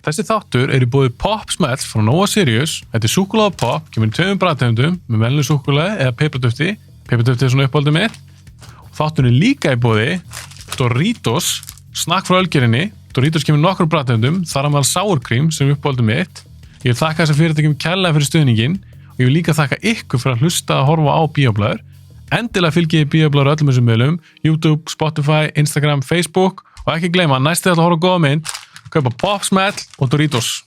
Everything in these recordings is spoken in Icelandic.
Þessi þáttur í boði Pop Smells frá Nova Sirius. Þetta súkkulaði pop, kemur í 2 bragðtegundum með venjulegu súkkulaði eða pipardufti. Pipardufti svona uppáhaldið mitt. Þátturinn líka í boði Doritos, snakk frá Ölgerinni. Doritos kemur í nokkrum bragðtegundum, þar á meðal sour cream sem uppáhaldið mitt. Ég vil þakka þessar fyrirtækjum kærlega fyrir stuðninginn og ég vil líka þakka ykkur fyrir að hlusta að horfa á Bíóblæður. Endilega fylgið Bíóblæður öllum þessum miðlum, YouTube, Spotify, Instagram, Facebook og ekki gleyma næstu að horfa á góða mynd. Kaupa Pop Smell og Doritos.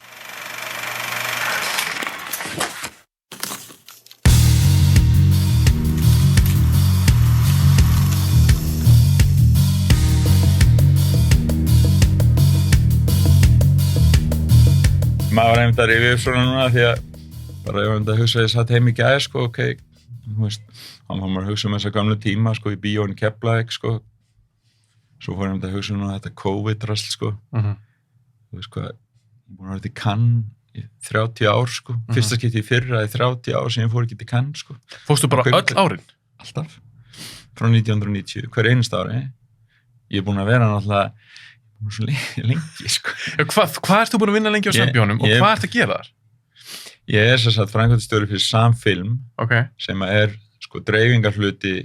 Maður var einmitt að rifja upp svona núna því að bara ég var einmitt að hugsa að ég satt heim í gær sko, ok, þú veist, hann var maður að hugsa þessa gamlu tíma sko í bíóinu Keflavík sko. Svo fór ég einmitt að hugsa núna þetta COVID-drasl sko. Þú veist hvað, ég búin að vera til Cannes í 30 ár sko, fyrsta skipti í fyrra í 30 ár sem ég fór ekki til Cannes sko. Fórstu bara öll árin? Alltaf, frá 1990, hver einasta ári. Ég er búin að vera náttúrulega svo lengi sko. Hvað ert þú búin að vinna lengi á Sambíónum og hvað ert að gera þar? Ég er sem sagt framkvæmdastjóri fyrir Samfilm, sem er sko dreifingarhluti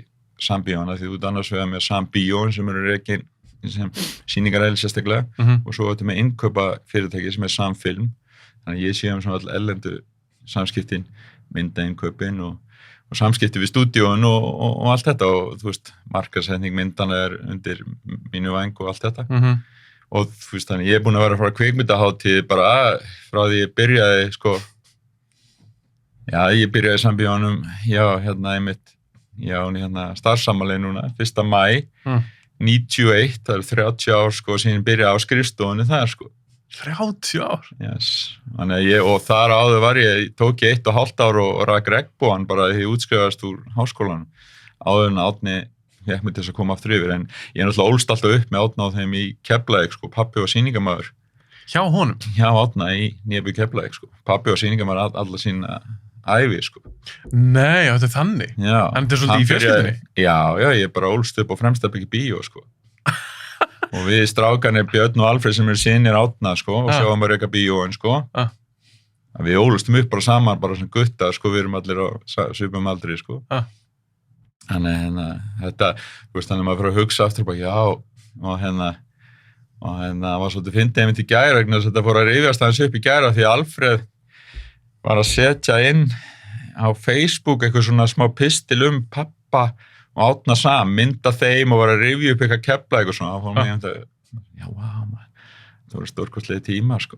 Sambíóna, því þú ert annars vegar með Sambíón sem eru rekin sem sýningaræli sérstaklega og svo þetta með innkaupa fyrirtæki sem er Samfilm, þannig að ég sé svona all erlendu samskiptin, myndainkaupin og samskipti við stúdíón og allt þetta og þú veist, markaðssetning myndana er undir mínu væng og allt þetta og þú veist, þannig ég er búin að vera að fara kvikmyndahátíð bara frá því ég byrjaði sko, ég byrjaði í Sambíónum, hérna starfsammali núna, 1. maí 91, það 30 ár sko, síðan byrjaði á skrifstofunni þar sko. 30 ár? Yes, þannig að og þar áður tók ég 1,5 ár og rak regnbogan bara því ég útskrifaðist úr háskólanum. Áður en Árni fékk mig til þess að koma aftur yfir, en ég náttúrulega ólst alltaf upp með Árna á þeim í Keflavík sko, pappi var sýningamaður. Hjá honum? Hjá Árna í Nýjaby Keflavík sko, pappi var sýningamaður alla sína ævi sko. Nei, þetta þannig? Já. En þetta er svolítið í fjölskyldunni? Já, ég bara ólst upp á Fremstabæk í bíó sko. Og við strákarnir Björn og Alfred sem eru synir Árna sko, og sjáum bara eitthvað bíóin sko. Við ólustum upp bara saman, bara sem gutta sko, við erum allir á svipum aldri sko. Þannig þetta, þú veist, þannig maður fyrir að hugsa aftur bara, og var svolítið fyndið einmitt í gær vegna þess að þetta fór að rifjast aðeins upp í gær af því að Alfred var að setja inn á Facebook eitthvað svona smá pistil pappa og Árna Sam, mynda þeim og var að rifja upp eitthvað Keflavík eitthvað svona, þá fór maður maður, það voru stórkostlegi tímar sko.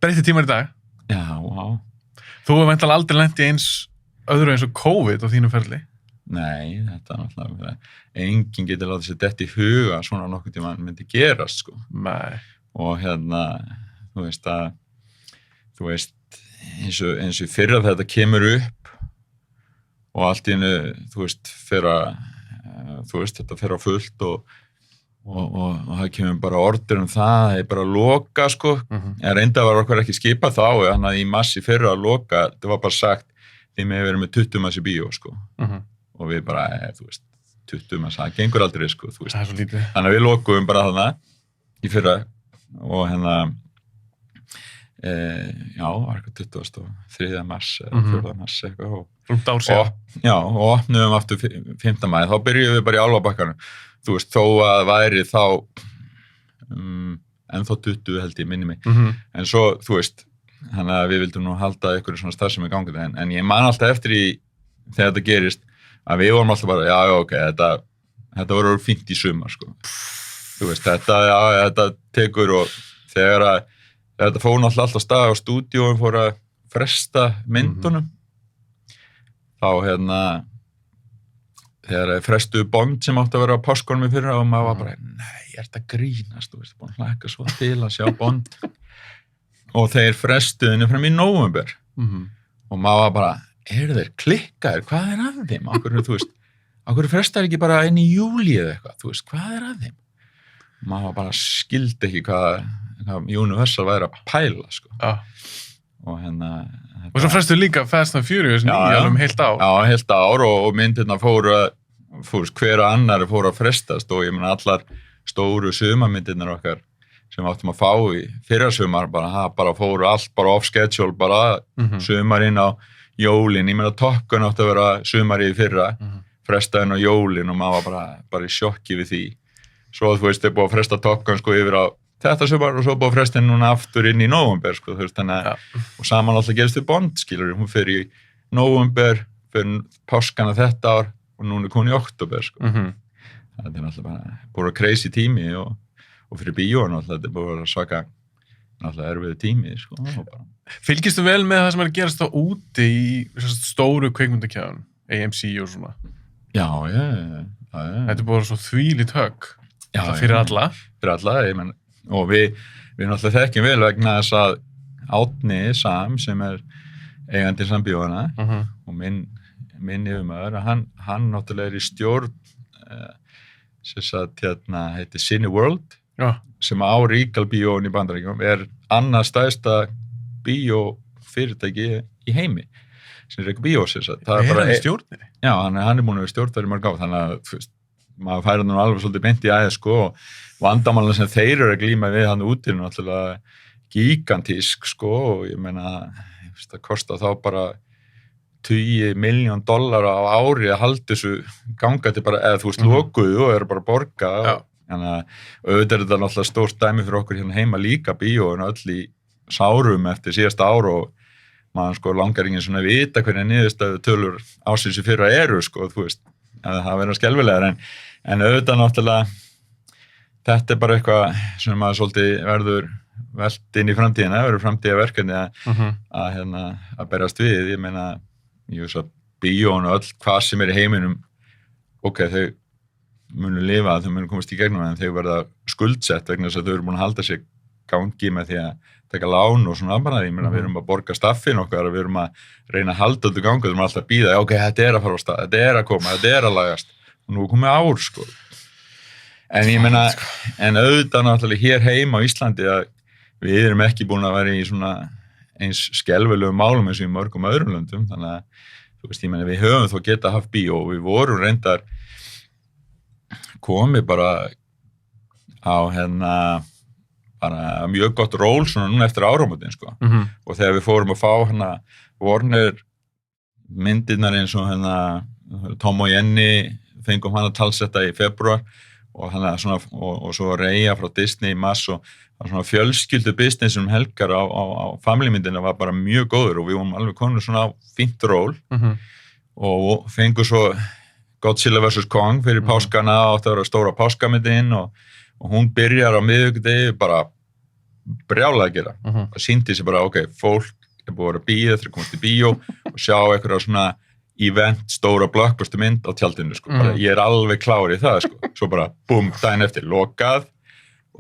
Breytti tímar í dag? Já, Þú hefur væntanlega aldrei lent í öðru eins og COVID á þínu ferli? Nei, þetta er náttúrulega, enginn getur látið sér dett í huga svona nokkuð tíma myndi gerast sko. Nei. Og þú veist, eins og fyrra þetta kemur upp og allt í einu, þú veist, þetta fer á fullt og það kemur bara orður það er bara að loka sko, en reynda var okkur ekki skipað þá, þannig að í massi fyrra að loka, þetta var bara sagt, því með verið með 20 manns í bíó sko, og við bara, þú veist, 20 manns, það gengur aldrei sko, þú veist, það er svo lítið. Þannig að við lokuðum bara þarna í fyrra og var eitthvað 23. mars eða 4. mars eitthvað Rúmt ár síðan. Og opnuðum aftur 5. maí, þá byrjuðum við bara í Álfabakkanum, þú veist, þó að væri þá ennþá 20 held ég minni mig, en svo, þú veist, þannig að við vildum nú halda ykkur svona starfsemi í gangi, en ég man alltaf eftir í þegar þetta gerist, að við vorum alltaf bara, ok, þetta voru fínt í sumar, sko. Þú veist, þetta tekur og þegar þetta fór náttúrulega alltaf stað á stúdíóum fór að fresta myndunum, þá þegar frestuðu Bond sem átti að vera á páskunum í fyrra og maður var bara, nei, ég ert að grínast, þú veist, búin að hlakka svo til að sjá Bond. Og þeir frestuðinu fram í nóvember og maður var bara, þeir klikkaðir, hvað er að þeim? Akkur frestar ekki bara inn í júlí eða eitthvað, þú veist, hvað er að þeim? Maður bara skildi ekki hvað Universal væri að pæla, sko. Og svo frestuðu líka Fast and Furious 9 alveg heilt ár. Já, heilt ár og myndirna fóru hver og annar fóru að frestast og ég meina allar stóru sumamyndirnar okkar sem við áttum að fá í fyrrasumar, bara fóru allt bara off schedule, bara sumarinn á jólin, ég meina Top Gun átti að vera sumarið í fyrra, frestaðinn á jólin og maður var bara í sjokki við því. Svo þú veist, þau búið að fresta Top Gun sko yfir á þetta sumar og svo búið að fresta henni núna aftur inn í nóvember sko, þú veist, þannig og saman alltaf gerist við Bond, skilur, hún fer í nóvember, fyrir páskana þetta ár og núna er hún í október sko. Það er náttúrulega bara búið að crazy tími og fyrir bíó náttúrulega, þetta er búið að svaka náttúrulega erfiðu tími sko. Fylgistu vel með það sem er að gerast þá úti í stóru kvikmyndakjæðun, AMC og svona? Já. Þetta er búið svo þvílít högg fyrir alla. Fyrir alla, ég menn, og við náttúrulega þekkjum vel vegna þess að Átni Sam sem er eigandi Sambíóana og minn yfirmaður, hann náttúrulega er í stjórn sem sagt heitir Cineworld sem á Regal bíóin í Bandaríkjunum er annað stærsta bíófyrirtæki í heimi sem er ekki bíó sem sagt. Er hann í stjórninni? Já, hann er búin að vera stjórnari mörg á, þannig að maður færi nú alveg svolítið beint í aðeins sko og vandamálinn sem þeir eru að glíma við hann úti er náttúrulega gigantísk sko og ég meina það kostar þá bara $20 million á ári að halda þessu gangandi bara, eða þú veist, lokuðu og eru bara að borga þannig að auðvitað er þetta náttúrulega stórt dæmi fyrir okkur hérna heima líka bíóin öll í sárum eftir síðasta ár og maður sko langar ingen svona að vita hvernig niðurstöðu tölur ásins í fyrra eru sko, þú veist, að það verður skelfilegar en auðvitað náttúrulega þetta er bara eitthvað sem maður svolítið verður velt inn í framtíðina, verður framtíðaverkefni að berast við, ég meina ég veist að bíón og öll hvað sem er í heiminum ok, þau munu lifa, þau munu komast í gegnum en þau verða skuldsett vegna þess að þau eru búin að halda sig gangi með því að taka lán og svona bara, ég meina við erum að borga staffin okkar og við erum að reyna að halda þetta gangi, við erum alltaf að bíða, ok, þetta er að fara á stað, þetta er að koma, þetta er að lagast og nú er komið ár sko en ég meina, en auðvitað náttúrulega hér heima á Íslandi að við erum ekki búin að vera í svona eins skelfilegum málum eins og í mörgum öðrum löndum, þannig að þú veist, ég meina, við höfum þó geta haft bíó og við vorum reyndar komið bara á bara mjög gott ról svona núna eftir áramótin sko og þegar við fórum að fá Warner myndirnar eins og Tom og Jenny fengum hana talsetta í febrúar og svona og svo Reyja frá Disney í mars og svona fjölskyldu business helgar á familymyndina var bara mjög góður og við vorum alveg konur svona fínt ról og fengum svo Godzilla vs. Kong fyrir páskana og það var stóra páskamyndin og hún byrjar á miðvikudegi bara brjálega að gera og sýndi sér bara, ok, fólk er búið að vera að bíða þegar komast í bíó og sjá eitthvað svona event, stóra blockbuster mynd á tjaldinu sko, bara, ég er alveg klár í það sko, svo bara búm, daginn eftir lokað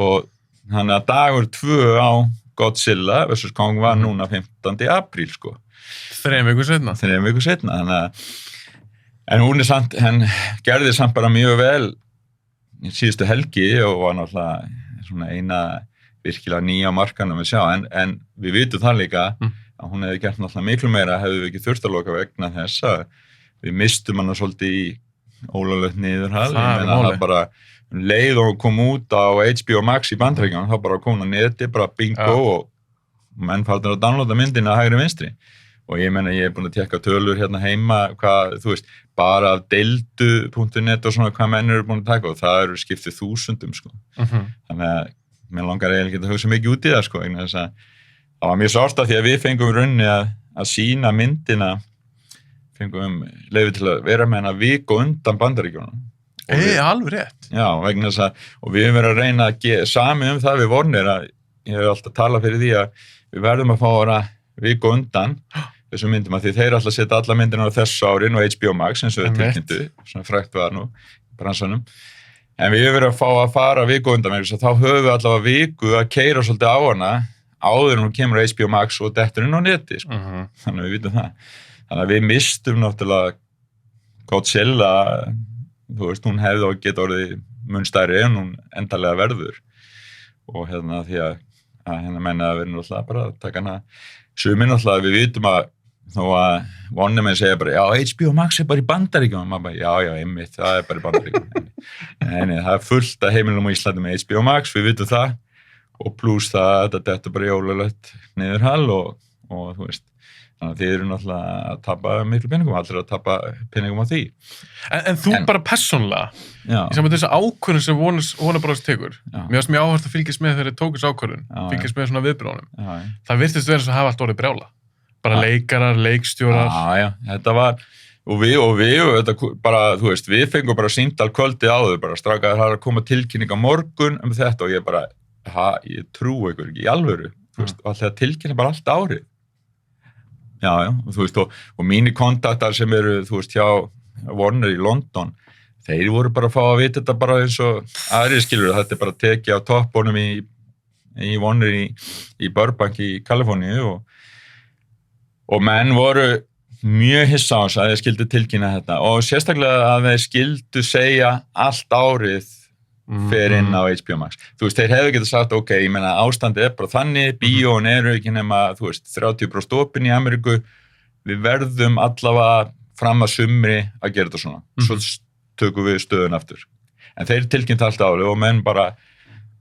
og þannig að dagur 2 á Godzilla vs. Kong var núna 15. apríl sko. 3 vikur setna. Þannig að en hún er samt, henn gerði samt bara mjög vel í síðustu helgi og var náttúrulega svona eina virkilega nýja markanum að sjá, en við vitum það líka að hún hefði gert náttúrulega miklu meira hefðu við ekki þurft að loka vegna þess að við mistum hana svolítið í ólöglegt niðurhal, ég meina það bara leið og kom út á HBO Max í Bandaríkjunum, þá bara kom hún á neti, bara bingo og menn farnir að downloada myndina hægri vinstri og ég meina ég er búin að tekka tölur hérna heima, hvað, þú veist, bara af deildu.net og svona hvað menn eru búin að taka og það eru skiptið 1000 sko. Þannig að mér langar eiginlega ekki að hugsa mikið út í það sko, þess að það var mjög sárt af því að við fengum í rauninni að sýna myndina, fengum leyfi til að vera með hana viku undan Bandaríkjunum. Alveg rétt. Já, vegna þess að, og við höfum verið að reyna að sami það við Warner að ég hef alltaf talað fyrir því að við verðum að fá hana viku undan þessum myndum að því þeir alltaf setja alla myndina á þessu árin og HBO Max eins og við tilkynntu, svona frækt var nú bransanum, en við höfum verið að fara viku undan með þess að þá höfum við allavega viku að keyra svolítið á hana áður en hún kemur á HBO Max og dettur inn á neti sko. Þannig að við vitum það þannig að við mistum náttúrulega Godzilla, þú veist, hún hefði og geta orðið mun stærri en hún endalega verður og því að menna að við erum náttúrulega bara að taka hana sumir náttúrulega við vitum að þó að vonir menn segja bara, já, HBO Max er bara í Bandaríkjunum, maður bara, já, einmitt, það er bara í Bandaríkjunum. Nei, það er fullt af heimilum á Íslandi með HBO Max, við vitum það, og pluss það að þetta bara jólulegt niðurhal og þú veist, þannig að þið eru náttúrulega að tapa miklu peningum, allir að tapa peningum á því. En þú bara persónulega, í saman þessu ákvörðun sem Warner Bros. Tekur, mér varst mjög áhört að fylgjast með þegar þeir tóku þessu ákvörðun, fylgjast með svona viðbröðunum. Það virtist vera eins og hafa allt orðið brjála. Bara leikarar, leikstjórar. Já, þetta var, og við, þetta bara, þú veist, við fengum bara símtal kvöldið áður, bara strákaðir það að koma tilkynning á morgun þetta og ég bara, ég trú ykkur ekki í alvöru, þú veist, og alltaf tilkynna bara allt árið. Já, og þú veist, og mínir kontaktar sem eru, þú veist, hjá Warner í London, þeir voru bara að fá að vita þetta bara eins og aðrir skilur, þetta bara tekið á toppunum í Warner í Burbank í Kaliforníu og menn voru mjög hissa á þess að þeir skildu tilkynna þetta og sérstaklega að þeir skildu segja allt árið fer inn á HBO Max. Þú veist, þeir hefðu getað sagt, ok, ég meina ástandið bara þannig, bíón eru ekki nema, þú veist, 30% opin í Ameríku, við verðum allavega fram að sumri að gera þetta svona. Svo tökum við stöðun aftur. En þeir tilkynnt allt árið og menn bara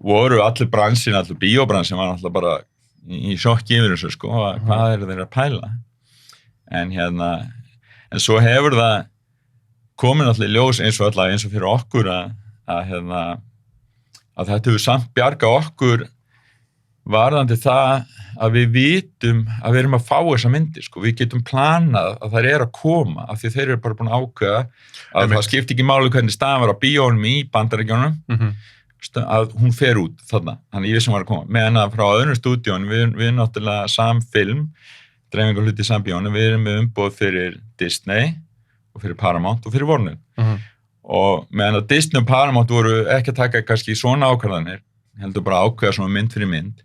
voru allir bransin, allir bíóbransin var alltaf bara í sjokki yfir þessu, sko, hvað eru þeir að pæla? En svo hefur það komin allir ljós eins og fyrir okkur að þetta hefur samt bjarga okkur varðandi það að við vitum að við erum að fá þessa myndir, sko. Við getum planað að þær eru að koma af því þeir eru bara búin að ákveða að það skipti ekki máli hvernig staðan var á bíónum í Bandaríkjunum að hún fer út þarna, þannig ég vissum var að koma meðan að frá öðrum stúdíónum við náttúrulega samfilm, dreifingar hluti sambíónum, við erum með umboð fyrir Disney og fyrir Paramount og fyrir Warner og meðan að Disney og Paramount voru ekki að taka kannski svona ákvarðanir, heldur bara ákveða svona mynd fyrir mynd,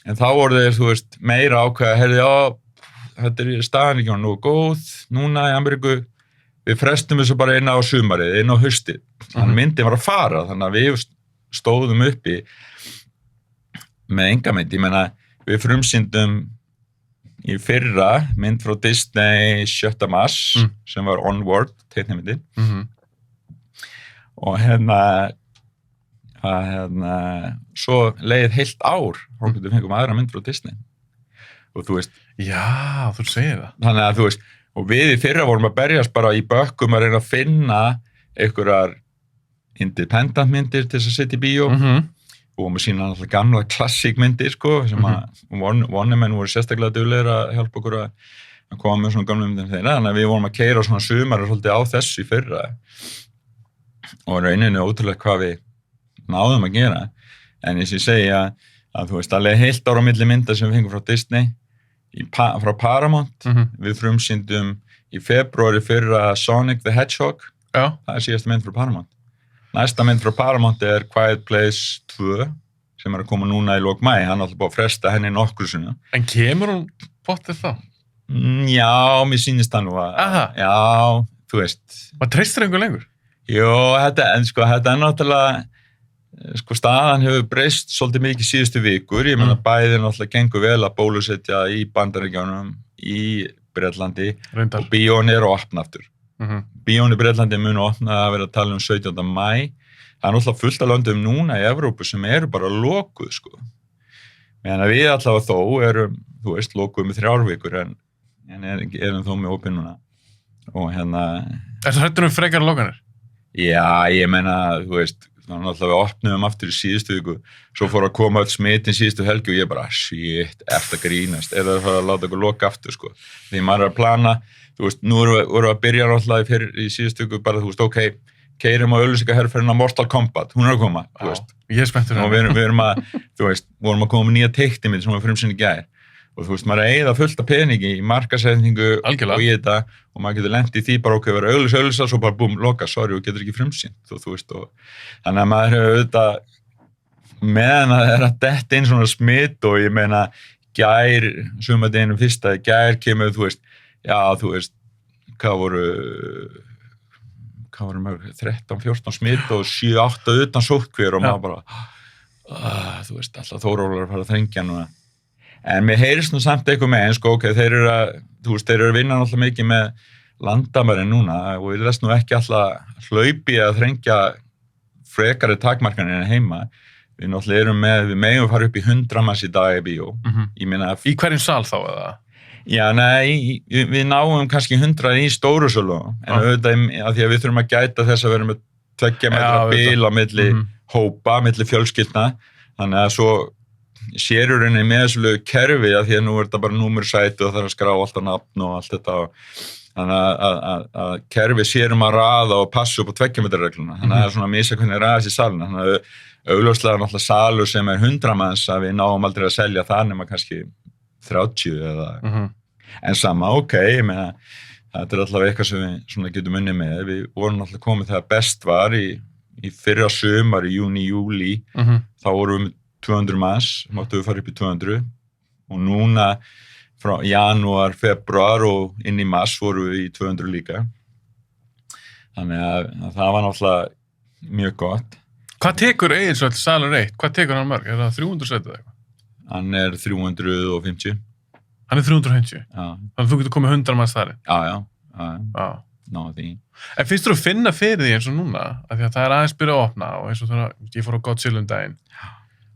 en þá voru þeir, þú veist, meira ákveða, heyrðu, þetta staðan ekki nú góð, núna í Ameríku, við frestum þessu bara inn á sumarið, inn á haustið, þannig myndin var að fara, þannig að við stóðum uppi með enga mynd, ég meina, við frumsýndum í fyrra mynd frá Disney 7. mars, sem var Onward, teiknimyndin, og svo leið heilt ár þá við fengum aðra mynd frá Disney og þú veist já, þú segir það þannig að þú veist, og við í fyrra vorum að berjast bara í bökkum að reyna að finna einhverjar independent myndir til þess að setja í bíó og vorum að sína alltaf gamla klassíkmyndir, sko, sem að Wonderman voru sérstaklega duglegir að hjálpa okkur að koma með svona gamla myndir þeirra, þannig að við vorum að keyra svona sumar svolítið á þessu í fyrra og rauninni ótrúlega hvað við náðum að gera, en eins og ég segja að þú veist, alveg heilt ára á milli mynda sem við fengum frá Disney frá Paramount, við frumsýndum í febrúari fyrra Sonic the Hedgehog, það síðasta mynd frá Paramount. Næsta mynd frá Paramount er Quiet Place 2 sem að koma núna í lok maí, hann er alltaf búið að fresta henni nokkru sinni. En kemur hún pottið þá? Já, mér sýnist það nú að já, þú veist. Maður treystir einhver lengur? Jó, þetta er náttúrulega sko staðan hefur breyst svolítið mikið síðustu vikur, ég meina bæði náttúrulega gengur vel að bólusetja í Bandaríkjunum, í Bretlandi og bíón eru að opna aftur. Bíón í Bretlandi munu opna að vera að tala 17. maí, það er náttúrulega fullt af löndum núna í Evrópu sem eru bara lokuð, sko. Meðan við allavega þó erum, þú veist, lokuð með 3 vikur en erum þó með opin núna. Og Er það hrættur frekar lokanir? Já, ég meina, þú veist, þannig að við opnum aftur í síðustu viku, svo fór að koma öll smitin síðustu helgi og ég bara, shit, eftir að grínast, eða það fara að láta okkur loka aftur, sko. Því maður er að plana, þú veist, nú erum við að byrja náttúrulega í síðustu viku, bara, þú veist, ok, keyrum á auglýsingaherferðina Mortal Kombat, hún er að koma, þú veist. Ég er spenntur. Og við erum að, þú veist, vorum að koma með nýja teiknimynd sem við frumsýndu í gær. Og þú veist, maður er að eyða fullt af peningi í markasetningu og í þetta og maður getur lent í því bara okkur vera auglýsa, svo bara búm, loka, sorry, og getur ekki frumsýnt, þú veist, og þannig að maður hefur auðvitað meðan að það er að detta inn svona smitt og ég meina gær, sumadeginu fyrsta, gær kemur, þú veist, já, þú veist, hvað voru mörg, 13-14 smitt og 7-8 utan sóttkvér og maður bara, þú veist, alltaf Þórólar að fara að þrengja núna. En mér heyrist nú samt eitthvað með, sko, ok, þeir eru að vinna náttúrulega mikið með landamærin núna og ég þess nú ekki alltaf hlaupi að þrengja frekari takmarkanir en heima. við náttúrulega erum með, við megum fara upp í 100 manns í dag í bíó. Ég meina... Í hverjum sal þá, eða? Já, nei, við náum kannski 100 í stóru sölu, en auðvitað að því að við þurfum að gæta þess að vera með 2 metra bil á milli hópa, milli fjölskyldna, þannig að svo sérur henni með þessu kerfi að því að nú er þetta bara númersæti og það er að skrá alltaf nafn og allt þetta þannig að kerfi sérum að raða og passa upp á 2 metra regluna, þannig að það er svona að missa hvernig raðast í salina, þannig að augljóslega náttúrulega salur sem er 100 manns að við náum aldrei að selja það nema kannski 30 eða en sama, ég meina þetta er alltaf eitthvað sem við svona getum unnið með, við vorum alltaf komið þegar best var í fyrra sumar, í júni, júli þá vorum við 200 manns, máttu við fara upp í 200 og núna frá janúar, februar og inn í mars vorum við í 200 líka þannig að það var náttúrulega mjög gott. Hvað tekur Egilsvöll salur 1? Hvað tekur hann mörg? Er það 300 sæti eða eitthvað? Hann er 350. Hann er 350? Já. Þannig að þú getur komið 100 manns þar? Já. Ná því. En finnst þú að finna fyrir því eins og núna? Af því að það er aðeins byrjað að opna og eins og þegar ég fór á Godzilla daginn.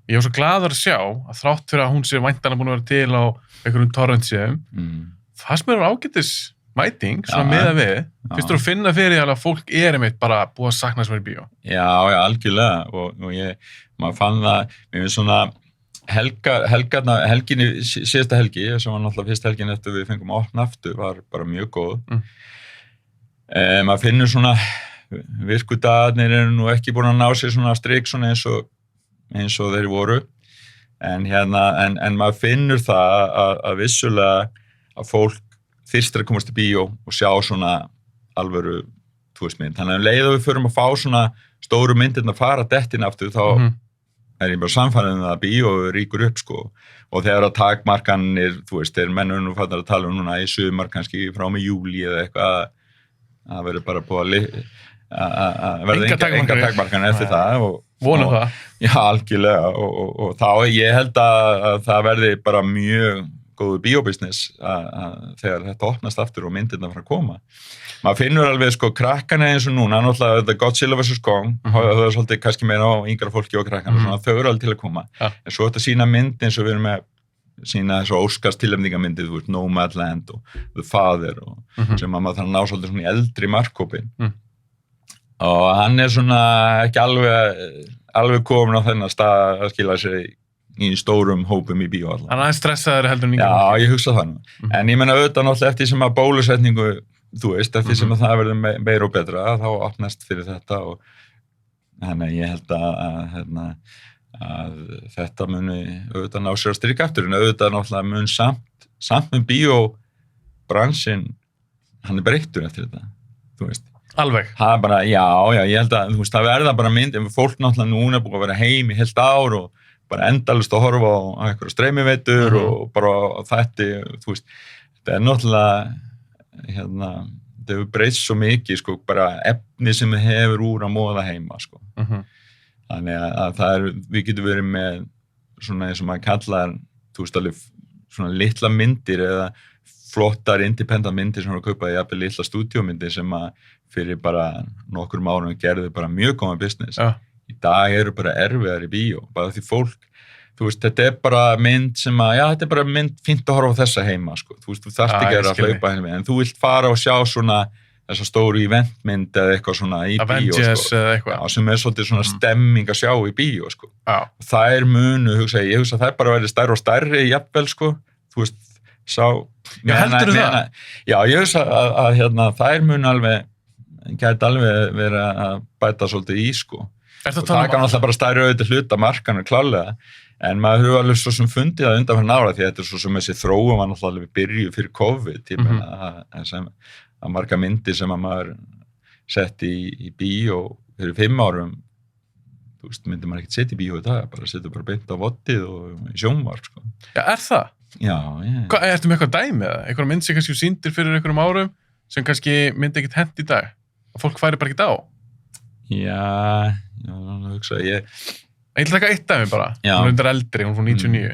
Ég var svo glaður að sjá að þrátt fyrir að hún sé væntanlega búin að vera til á einhverjum torrentsíðum. Það sem er ágætis mæting, svona meða við. Finnst þú að finna fyrir því að fólk er einmitt bara búið að sakna sem er í bíó? Já, algjörlega. Og maður fann það, mér finnst svona helginni, síðasta helgi, sem var náttúrulega fyrst helgin eftir við fengum að opna aftur, var bara mjög góð. Maður finnur svona, virkudagarnir eru nú ekki búin að ná sér svona strik svona eins og þeir voru, en maður finnur það að vissulega að fólk þyrstir að komast í bíó og sjá svona alvöru túrismynd. Þannig að leið og við förum að fá svona stóru myndirna að fara dettin aftur, þá er ég bara samfærið að bíó ríkur upp, sko. Og þegar að takmarkanir, þeir mennur nú fattar að tala núna í sumar, kannski frá með júli eða eitthvað, að verður bara búið að verða enga takmarkanir eftir það. Vonum það. Já, algjörlega. Og þá ég held að það verði bara mjög góðu bíóbusiness þegar þetta opnast aftur og myndirna fara að koma. Maður finnur alveg krakkana eins og núna, náttúrulega Godzilla vs. Kong, það er svolítið kannski meira á yngra fólki og krakkana, svona þau eru alveg til að koma. En svo þetta sína mynd eins og við erum með sína þessu Óskars tilnefningamyndið, Nomadland og The Father, sem maður þarf að ná svolítið svona í eldri markhópin. Og hann er svona ekki alveg komin á þennan stað að skila sér í stórum hópum í bíó allavega. Hann aðeins stressaður heldur en yngri. Já, ég hugsa það nú. En ég meina auðvitað náttúrulega eftir sem að bólusetningu, eftir sem að það verður meira og betra, þá opnast fyrir þetta og þannig ég held að þetta muni auðvitað ná sér að styrka aftur, en auðvitað náttúrulega mun samt með bíóbransinn, hann er breyttur eftir þetta, Alveg? Það er bara, já, ég held að það verða bara mynd, en fólk náttúrulega núna búið að vera heim í heilt ár og bara endalaust að horfa á einhverja streymiveitur og bara þetta er náttúrulega þetta hefur breyst svo mikið, bara efni sem við hefur úr að móða heima, þannig að við getum verið með svona eins og maður kallar, alveg svona litla myndir eða flottar independent myndir sem voru að kaupa jafnvel litla stúdíómyndir sem að fyrir bara nokkrum árum gerðu bara mjög góða business. Í dag eru bara erfiðar í bíó, bara því fólk, þetta er bara mynd sem að, þetta er bara mynd fínt að horfa á þessa heima, þú þarft ekki að hlaupa henni með, en þú vilt fara og sjá svona þessa stóru eventmynd eða eitthvað svona í Avengers bíó, eða eitthvað. Sem er svolítið svona stemming að sjá í bíó, Það er munu, ég hugsa það er bara að vera stærri og stærri, jafnvel, heldur það? Já, ég hugsa að það er munu alveg, gæti alveg verið að bæta svolítið í, og það kann alltaf bara stærri auðvitað hluta markanur klálega, en maður hefur alveg svo sem fundið það undanfarn ára því að þetta er svo sem þessi þróun var náttúrulega alveg byrjuð fyrir COVID, að marga myndir sem að maður sett í bíó fyrir 5 árum, myndir maður ekkert setja í bíó í dag, bara setja bara beint á vottið og í sjónvarp, Já, er það? Já. Ertu með eitthvað dæmi eða? Eitthvað mynd sem kannski sýndir fyrir einhverjum árum sem kannski myndi ekkert hent í dag? Og fólk færi bara ekkert á? Já, hugsa ég ætla að taka eitt dæmi bara, hún er undir eldri, hún er frá 99.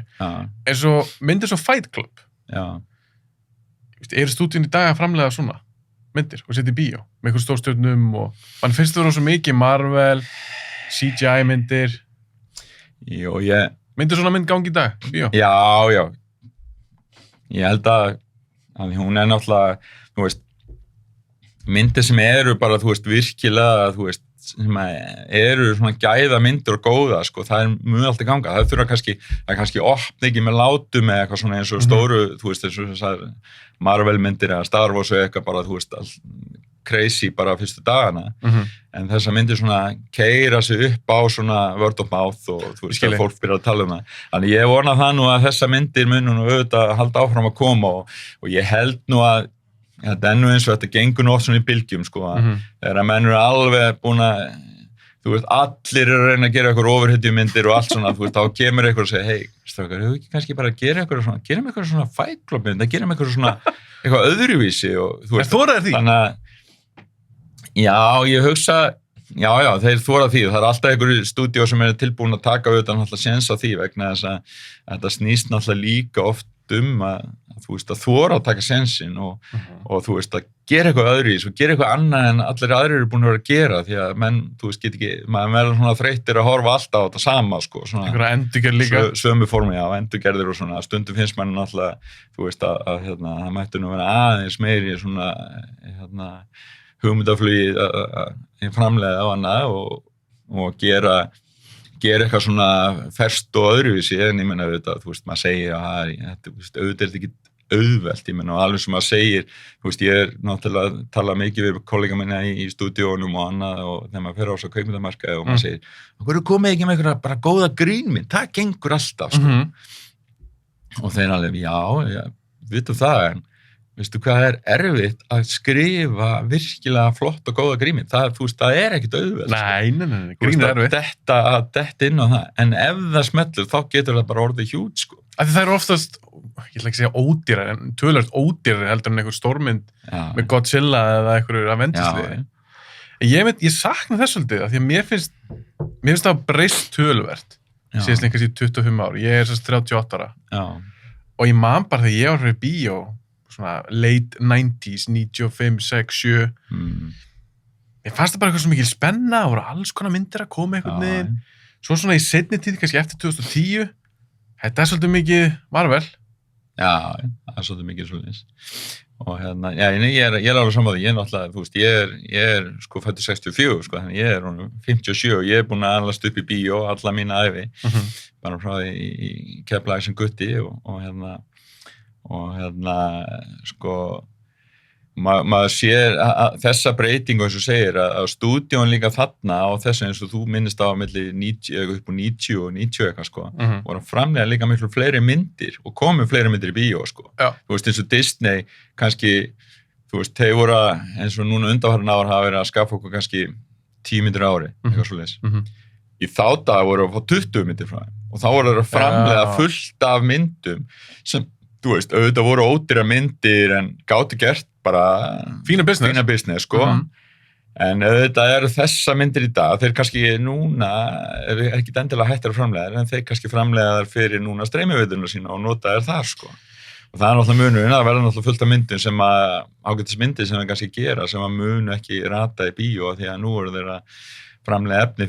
En svo myndir svo Fight Club. Eru stúdíun í dag að framleiða svona myndir og setja í bíó með einhver stórstjörnum og mann finnst það svo mikið Marvel, CGI myndir. Og ég... Myndir svona mynd gangi í dag? Bíó? Já. Ég held að hún náttúrulega, þú veist, myndir sem eru bara, þú veist, virkilega, þú veist, sem eru svona gæða myndir og góða, sko, það mjög alltaf ganga. Það þurfa kannski opna ekki með látum eða eitthvað svona eins og stóru, þú veist, eins og þessar Marvel myndir eða Star Wars eða eitthvað bara, þú veist, crazy bara fyrstu dagana. En þessar myndir svona keyra sig upp á svona word of mouth og þú veist, að fólk byrja að tala það. Þannig ég vona það nú að þessar myndir munu nú auðvitað halda áfram að koma og ég held nú að þetta nú eins og þetta gengur nú oft svona í bylgjum, sko, þegar að menn eru alveg búin að, þú veist, allir eru að reyna að gera eitthvað ofurhetjumyndir og allt svona, þú veist, þá kemur eitthvað og segir, hei, strákar, hefur ekki kannski bara að gera eitthvað svona Fight Club mynd, að gera eitthvað svona, eitthvað öðruvísi og, þú veist, þannig að, já, ég hugsa, já, þeir þora því, það alltaf einhverju stúdíó sem eru tilbúin að taka auðvitað náttúrulega séns á því vegna þess að þetta snýst náttúrulega líka oft að þú veist, að þora að taka sensin og þú veist, að gera eitthvað öðruvísi og gera eitthvað annað en allir aðrir eru búin að vera að gera því að menn, þú veist, get ekki, maður verður svona þreyttir að horfa alltaf á þetta sama, sko, svona einhverja endurgerð líka sömu formi, já, endurgerðir og svona stundum finnst mann náttúrulega, þú veist, að það mættu nú vera aðeins meiri svona, hugmyndaflugi að framleiða á annað og gera eitthvað svona ferskt og öðruvísi en ég menna auðvitað, þú veist, maður segir að þetta, þú veist, auðvitað ekki auðvelt, ég menna, og alveg sem maður segir, þú veist, ég náttúrulega tala mikið við kollega minna í stúdíónum og annað og þegar maður fer á svo kvikmyndamarkaði og maður segir, hvað komið ekki með einhverja bara góða grínmynd, það gengur alltaf, sko. Og þeir alveg, já, vitum það, en veistu hvað erfitt að skrifa virkilega flott og góða grínmynd, þú veist, það ekkert auðvelt. Nei, grín erfitt. Detta inn á það, en ef það smellur, þá getur það bara orðið hjút, sko. Af því það eru oftast, ég ætla ekki að segja ódýrar, en tölvöld ódýrar heldur en einhver stórmynd með Godzilla eða einhverju Avengers-liði. Ég sakna þess svolítið, af því að mér finnst það breyst tölvöld, síðast kannski 25 ár, ég sérst 38 ára. Og ég man bara þegar ég var fyrir bíó, svona late 90s, 95, 6, 7. Ég fannst það bara eitthvað svo mikil spenna, og voru alls konar myndir að koma einhvern veginn. Svo svona í seinni tíð, kannski eftir 2010, þetta svolítið mikið Marvel. Já, það svolítið mikið svolítið. Og ég alveg saman því, ég náttúrulega, þú veist, ég sko fættur 64, sko, þannig ég 57 og ég búin að alast upp í bíó alla mína ævi, bara frá því í Keflavík sem gutti og sko maður sér þessa breytingu eins og segir að stúdíón líka þarna á þessu eins og þú minnist á milli 90 upp á 90 og 90 eitthvað, sko, voru að framlega líka miklu fleiri myndir og komu fleiri myndir í bíó, sko. Þú veist, eins og Disney kannski, þú veist, þeir voru eins og núna undanfarin ár hafa verið að skaffa okkur kannski 10 myndir á ári, eitthvað svoleiðis. Í þá dag voru að fá 20 myndir frá þeim og þá voru að framlega fullt af myndum sem, þú veist, auðvitað voru ódýrar myndir en gátu gert bara fína business, sko. En auðvitað eru þessa myndir í dag, þeir kannski núna ekki endilega hættir að framlega en þeir kannski framlega þar fyrir núna streymiveituna sína og nota þar, sko. Og það náttúrulega munurinn, það verður náttúrulega fullt af myndum sem ágætismyndir sem það kannski gera sem að munu ekki rata í bíó því að nú eru þeir að framlega efni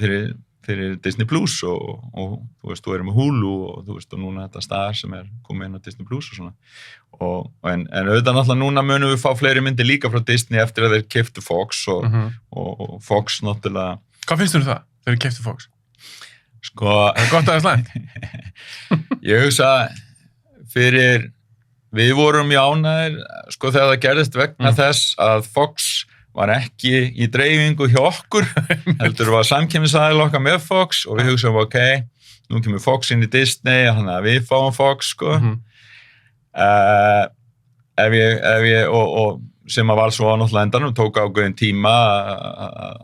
fyrir Disney Plus og þú veist, þú erum með Hulu og þú veist, og núna þetta Star sem komið inn á Disney Plus og svona. En auðvitað náttúrulega núna munum við fá fleiri myndir líka frá Disney eftir að þeir keyptu Fox og Fox náttúrulega... Hvað finnst þú það þegar þeir keyptu Fox? Sko... Er það gott aðeins slæmt? Ég hugsa við vorum í ánægðir, sko, þegar það gerðist vegna þess að Fox var ekki í dreifingu hjá okkur, heldur var samkeppnisaðili okkar með Fox og við hugsaum, ok, nú kemur Fox inn í Disney, þannig að við fáum Fox, sko. Og sem að var svo á náttúrulega endanum, tók ákveðin tíma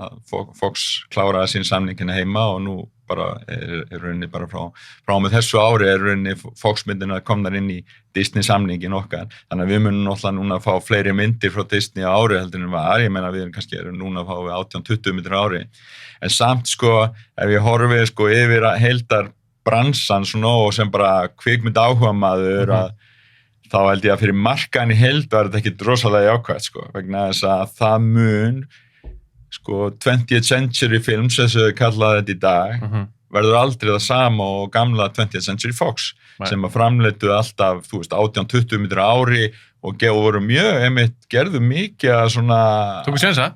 að Fox kláraði sín samningina heima og nú bara rauninni bara frá með þessu ári rauninni Fox-myndina komnar inn í Disney-samningin okkar. Þannig að við munum náttúrulega núna að fá fleiri myndir frá Disney á ári heldur en var. Ég meina við kannski núna að fá við 18-20 myndir á ári. En samt, sko, ef ég horfi, sko, yfir að heildar bransan svona og sem bara kvikmynd áhugamaður að þá held ég að fyrir markaðan í heild var þetta ekki rosalega jákvætt, sko, vegna þess að það mun, sko, 20th century films, þess að við kallaði þetta í dag, verður aldrei það sama og gamla 20th Century Fox sem að framleitu alltaf, 18-20 myndir á ári og voru gerðu mikið að svona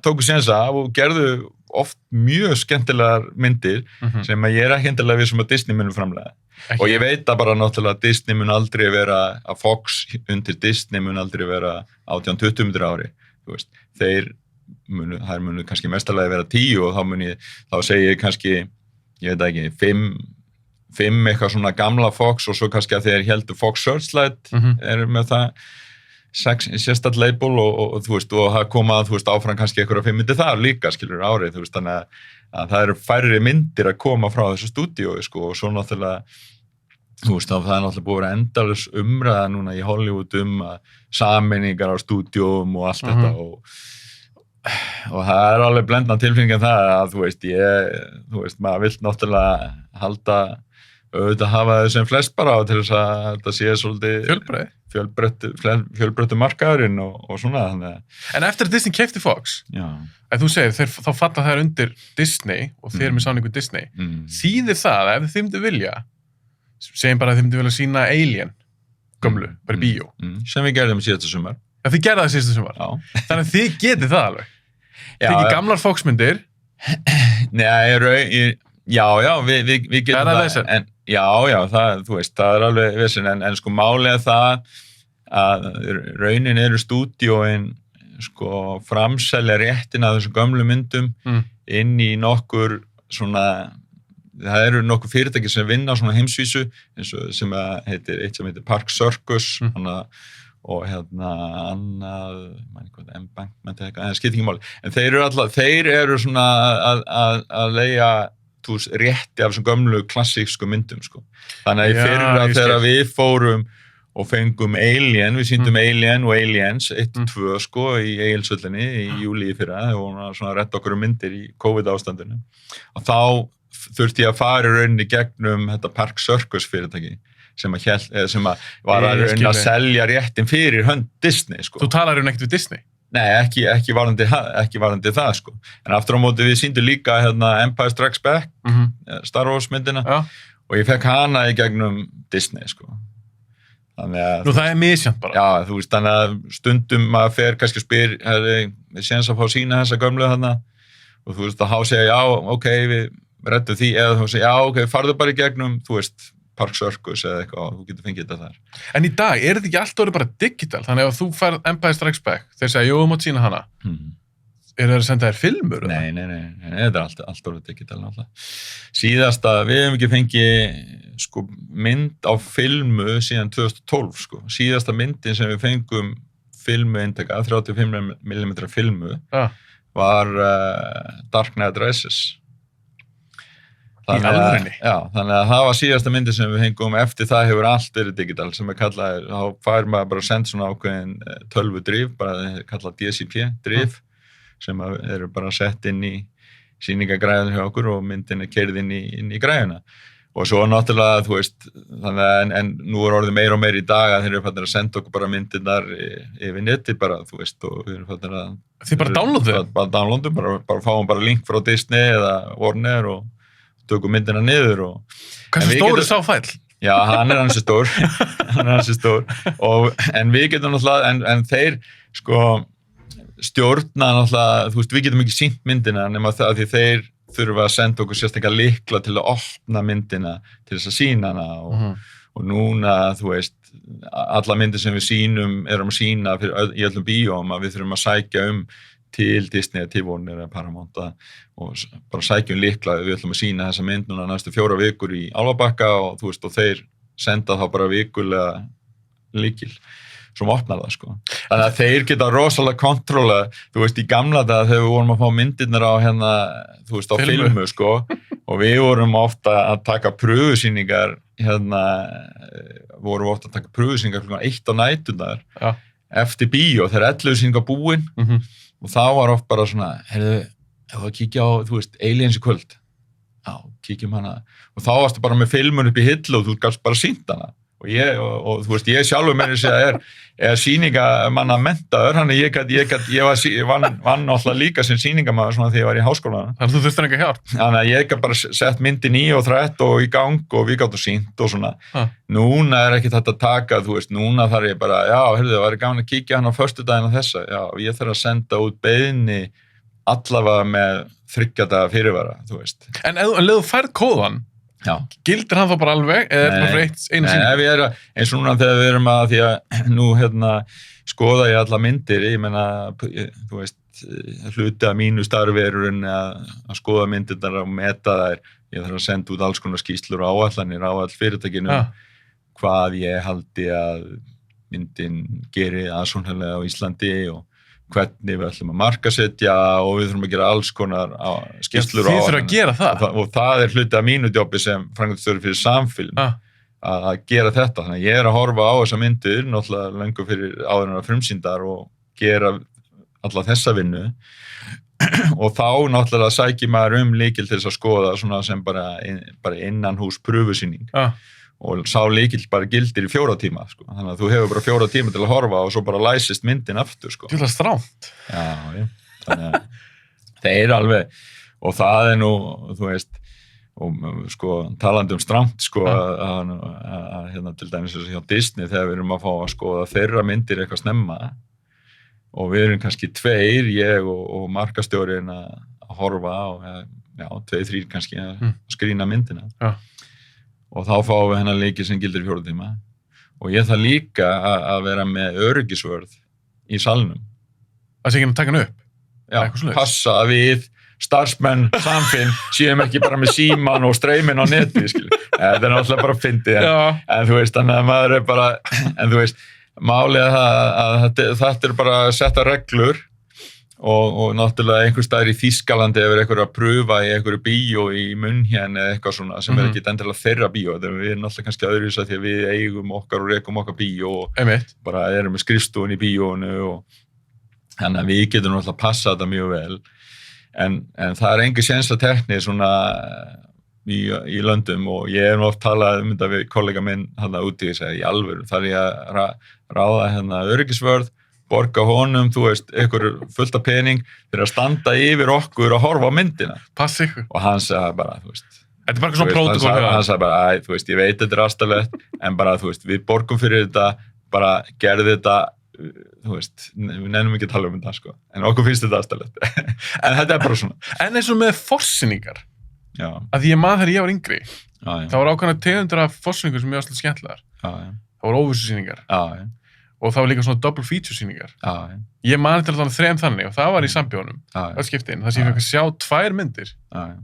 tóku sénsa og gerðu oft mjög skemmtilegar myndir sem að ég ekki endilega við sem að Disney munum framlega. Og ég veit að bara náttúrulega að Disney mun aldrei vera, að Fox undir Disney mun aldrei vera 18-20 myndir á ári. Þær munu kannski mestarlega vera 10 og þá segi ég kannski, ég veit ekki, 5 eitthvað svona gamla Fox og svo kannski að þeir heldur Fox Searchlight með það 6 sérstætt label og það koma áfram kannski einhverja 5 myndir þar líka skilur árið, þannig að það eru færri myndir að koma frá þessu stúdíói og svo náttúrulega það er náttúrulega búið að vera endalaus umræða núna í Hollywood sameiningar á stúdíóm og allt þetta og það er alveg blendna tilfinningin það að maður vill náttúrulega halda auðvitað hafa þau sem flest bara til þess að þetta sé svolítið fjölbreyttu markaðurinn og svona þannig. En eftir að Disney keypti Fox að þú segir, þá falla þær undir Disney og þeir með samningu Disney þýðir það að ef þið myndu vilja segjum bara að þið myndu vilja sýna Alien gömlu, bara í bíó sem við gerðum síðasta sumar þið gerða það síðasta sumar þannig að þið getið það alveg þið ekki gamlar Fox myndir við getum það en, það er alveg vissin en sko málið það að raunin eru stúdíóin sko framselja réttin að þessum gömlu myndum inn í nokkur svona það eru nokkur fyrirtæki sem vinna á svona heimsvísu eins og sem heitir Park Circus og annað Embankment eitthvað, það skiptir ekki máli en þeir eru svona að leigja rétti af þessum gömlu klassísku myndum sko. Þannig að í fyrra þegar við fórum og fengum Alien, við sýndum Alien og Aliens 1-2 sko í Egilshöllinni í júlí í fyrra og svona redd okkur myndir í COVID-ástandinu og þá þurfti ég að fara í rauninni gegnum þetta Park Circus fyrirtæki sem var að rauninni að selja réttin fyrir hönd Disney sko. Þú talar ekkert við Disney? Nei, ekki varðandi það sko. En aftur á móti við sýndum líka Empire Strikes Back, Star Wars myndina og ég fekk hana í gegnum Disney sko. Nú það er misjant bara. Já, þannig að stundum maður fer kannski spyr, við séum að fá sína þessa gömlu þarna og þá segja já, ok, við reddum því eða þú segja já, ok, farðu bara í gegnum, Park Circus eða eitthvað, þú getur fengið þetta þar. En í dag, er þetta ekki allt orðið bara digital? Þannig að ef þú færð Empire Strikes Back, þeir segja, jú, mátt sína hana. Er það að senda þér filmur? Nei, þetta er allt orðið digital náttúrulega. Síðasta, við hefum ekki fengið sko mynd á filmu síðan 2012 sko. Síðasta myndin sem við fengum filmu eintaka, 35mm filmu, var Dark Knight Rises. Þannig að það var síðasta myndi sem við hengum eftir það hefur allt verið digital sem kallað, þá fær maður bara að senda svona ákveðin tölvudrif, bara kallað DCP-drif sem eru bara sett inn í sýningagræðinu hjá okkur og myndin keyrð inn í græðuna og svo náttúrulega, þannig en nú orðið meira og meira í dag að þeir eru fannir að senda okkur bara myndirnar yfir neti bara, og við erum fannir að þið bara downloadum? Bara fáum bara link frá Disney eða Warner og tökum myndina niður og... Hversu stór sá fæll? Já, hann er hansi stór. En við getum náttúrulega, en þeir, sko, stjórna náttúrulega, við getum ekki sýnt myndina nema það að því þeir þurfa að senda okkur sérstaklega lykla til að opna myndina til þess að sýna hana og núna, alla myndir sem við sýnum erum að sýna í öllum bíóm að við þurfum að sækja til Disney, til Warner eða Paramount og bara sækjum lykla við ætlum að sýna þessa mynd núna næstu 4 vikur í Álfabakka og og þeir senda þá bara vikulega lykil sem opnar það sko. Þannig að þeir geta rosalega kontróla, í gamla dag þegar við vorum að fá myndirnar á á filmu sko og við vorum ofta að taka pröfusýningar vorum ofta að taka pröfusýningar klukkan 1 á nætunar eftir bíó þegar 11 sýningar búin og þá var oft bara svona, heyrðu, ef að kíkja á, Aliens í kvöld. Já, kíkjum hana. Og þá varstu bara með filmun upp í hillu og þú gafst bara sýnt hana. og þú veist, ég sjálfur með þess að er sýningamanna menntaður, þannig ég vann alltaf líka sem sýningamaður svona þegar ég var í háskólanum. Þannig að þú þurftir enga hjálp? Þannig að ég bara sett myndin í og þrætt og í gang og við gáttum sýnt og svona. Núna ekki þetta að taka, þú veist, núna þarf ég bara, já, heyrðu, það væri gaman að kíkja hann á föstudaginn og þessa, já, ég þarf að senda út beiðni allavega með 3 daga fyrirvara, þú veist. En leðu færð kóðan, gildir hann þá bara alveg, eða bara fyrir einu sýning? Nei, eins og núna þegar við erum því að nú skoða ég alla myndir, ég meina, þú veist, hluti af mínu starfverurinn að skoða myndirnar og meta þær, ég þarf að senda út alls konar skýrslur og áætlanir á all fyrirtækinu, hvað ég haldi að myndin geri aðsóknarlega á Íslandi og hvernig við ætlum að markasetja og við þurfum að gera alls konar skýrslur og áætlanir. Þið þurfum að gera það? Og það hluti af mínu jobbi sem framkvæmdastjóri fyrir Samfilm að gera þetta. Þannig að ég að horfa á þessa myndir, náttúrulega löngu fyrir áður en frumsýndar og gera alla þessa vinnu og þá náttúrulega sækir maður lykil til þess að skoða svona sem bara innan hús prufusýning. Og sá lykill bara gildir í 4 tíma, sko. Þannig að þú hefur bara 4 tíma til að horfa og svo bara læsist myndin aftur, sko. Þetta er strámt. Já. Þannig að það alveg, og það nú, þú veist, og sko, talandi strámt, sko, að hérna til dæmis hjá Disney þegar við erum að fá að skoða þeirra myndir eitthvað snemma og við erum kannski 2, ég og markastjórinn að horfa og, 2, 3 kannski að skrýna myndina. Og þá fáum við hennar leiki sem gildir í 4 tíma og ég þarf líka að vera með öryggisvörð í salnum. Það sé ekki að taka hann upp? Já, passa að við starfsmenn Samfilm séum ekki bara með síman og streymin á neti, skilur. Þetta náttúrulega bara fyndið, en þú veist, þannig að maður bara, en þú veist, málið að þetta bara að setja reglur og náttúrulega einhver staðar í Þýskalandi hefur einhver að pröfa í einhverju bíó í München eða eitthvað svona sem ekki endilega þeirra bíó, við erum náttúrulega kannski öðruvísi að því að við eigum okkar og rekum okkar bíó og bara erum með skrifstofun í bíónu og þannig að við getum náttúrulega að passa þetta mjög vel en það engu sénsla tekni svona í löndum og ég oft talað þetta við kollega minn hann úti og segja í alvöru þar ég að ráða öryggisvörð borga honum, þú veist, einhver fullt af pening fyrir að standa yfir okkur og horfa á myndina. Passi ykkur. Og hann sagði bara, þú veist. Þetta er bara svona prótokoll. Hann sagði bara, þú veist, ég veit þetta er astalegt, en bara, þú veist, við borgum fyrir þetta, bara gerði þetta, þú veist, við nefnum ekki að tala þetta, sko. En okkur finnst þetta astalegt. En þetta er bara svona. En eins og með forsýningar, að því ég þegar ég var yngri, það var ákveðnar tegundur af forsýningur sem ég var svolítið skemmtilegar. Það voru óvissusýningar. Og það var líka svona double feature sýningar. Ég til að 3 þannig og það var í Sambíónum, öll skiptin, þar sem ég fekk að sjá 2 myndir,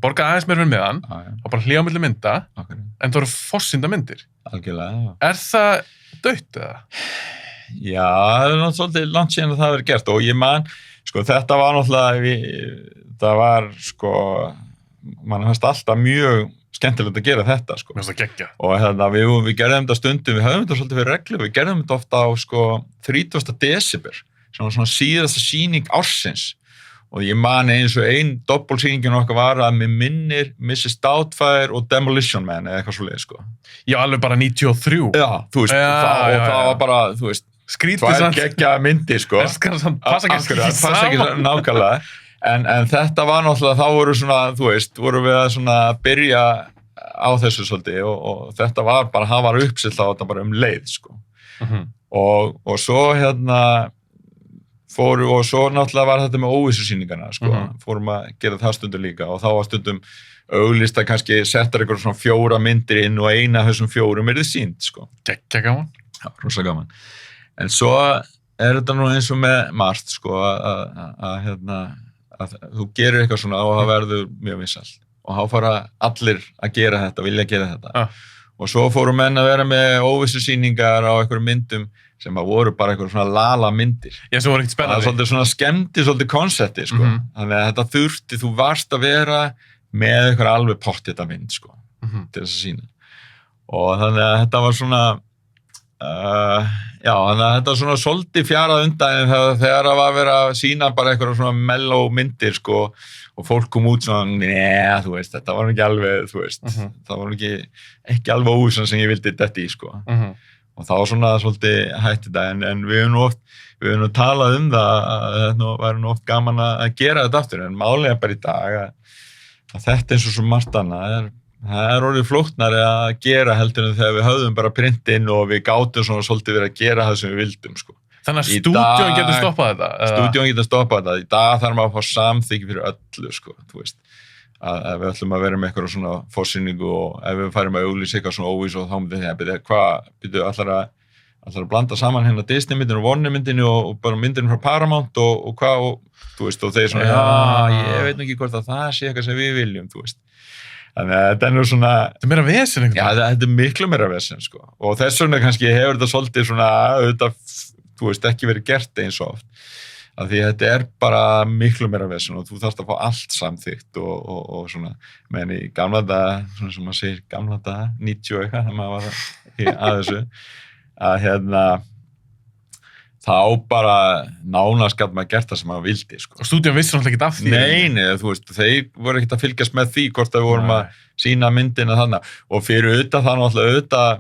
borga aðeins mér fyrir meðan og bara hlýja á milli mynda, en það voru forsýnda myndir. Algjörlega. Er það dautt eða? Já, það er náttúrulega svolítið langt síðan að það verið gert og ég sko þetta var náttúrulega, það var sko, mann fannst alltaf mjög skemmtilegt að gera þetta, sko. Mér finnst það geggja. Og við gerðum þetta stundum, við höfum þetta svolítið fyrir reglu, við gerðum þetta ofta á, sko, 30. desember, sem var svona síðasta sýning ársins. Og ég eins og ein doppelsýningin okkar var að mér minnir Mrs. Doubtfire og Demolition Man eða eitthvað svoleiðis, sko. Já, alveg bara 93. Já, þú veist, það var bara, þú veist, skrítið samt. Geggja myndir, sko. Passa ekki nákvæmlega. En þetta var náttúrulega, þá voru við að svona byrja á þessu svolítið og þetta var bara, það var uppsill á þetta bara leið, sko. Og svo og svo náttúrulega var þetta með óvissusýningarna, sko. Fórum að gera það stundum líka og þá var stundum auglýst að kannski setja eitthvað svona 4 myndir inn og eina af þessum 4 yrði sýnd, sko. Geggja gaman. Já, rosa gaman. En svo þetta nú eins og með margt, sko, að þú gerir eitthvað svona og það verður mjög vinsælt og þá fara allir að gera þetta, vilja gera þetta og svo fóru menn að vera með óvissusýningar á einhverjum myndum sem að voru bara einhverjum svona lala myndir. Já, sem voru ekkert spennandi. Það svona skemmti svolítið konsepti, sko. Þannig að þetta þurfti, þú varst að vera með einhver alveg pottþétta mynd, sko, til þess að sýna. Og þannig að þetta var svona Já, þannig að þetta er svona svolítið fjarað undan þegar það var að vera að sína bara eitthvað svona mellow myndir sko og fólk kom út svona, þú veist, þetta var ekki alveg, þú veist, það var ekki alveg óvissan sem ég vildi þetta í sko og þá svona svolítið hætti þetta en við höfum nú talað það að þetta væri nú oft gaman að gera þetta aftur en málega bara í dag að þetta eins og svo margt annað það orðið flóknari að gera heldur en þegar við höfðum bara printinn og við gátum svona svolítið verið að gera það sem við vildum sko. Þannig að stúdíón getur stoppað þetta? Stúdíón getur stoppað þetta. Í dag þarf maður að fá samþykki fyrir öllu sko, þú veist. Að við ætlum að vera með eitthvað svona forsýningu og ef við færum að auglýsa eitthvað svona óvís og þá myndið því að ætlar að blanda saman hérna Disney-myndinu og Warner-myndinu og bara myndinu frá Paramount og hvað og þú veist og þeir svona ég veit ekki hvort að það sé eitthvað sem við viljum, þú veist. Þannig að þetta nú svona... Þetta meira vesen eitthvað? Já, þetta miklu meira vesen, sko. Og þess vegna kannski hefur þetta svolítið svona, auðvitað, þú veist, ekki verið gert eins og oft. Af því þetta bara miklu meira vesen og þú þarfst að fá allt samþykkt og svona, menn í gamla daga, svona sem maður segir, gamla daga, 90 og eitthvað, þegar maður var að þessu, að þá bara nánast gat maður gert það sem maður vildi, sko. Og stúdíón vissi náttúrulega ekki af því? Nei, þú veist, þeir voru ekkert að fylgjast með því hvort við vorum að sýna myndina þannig. Og fyrir auðvitað það náttúrulega auðvitað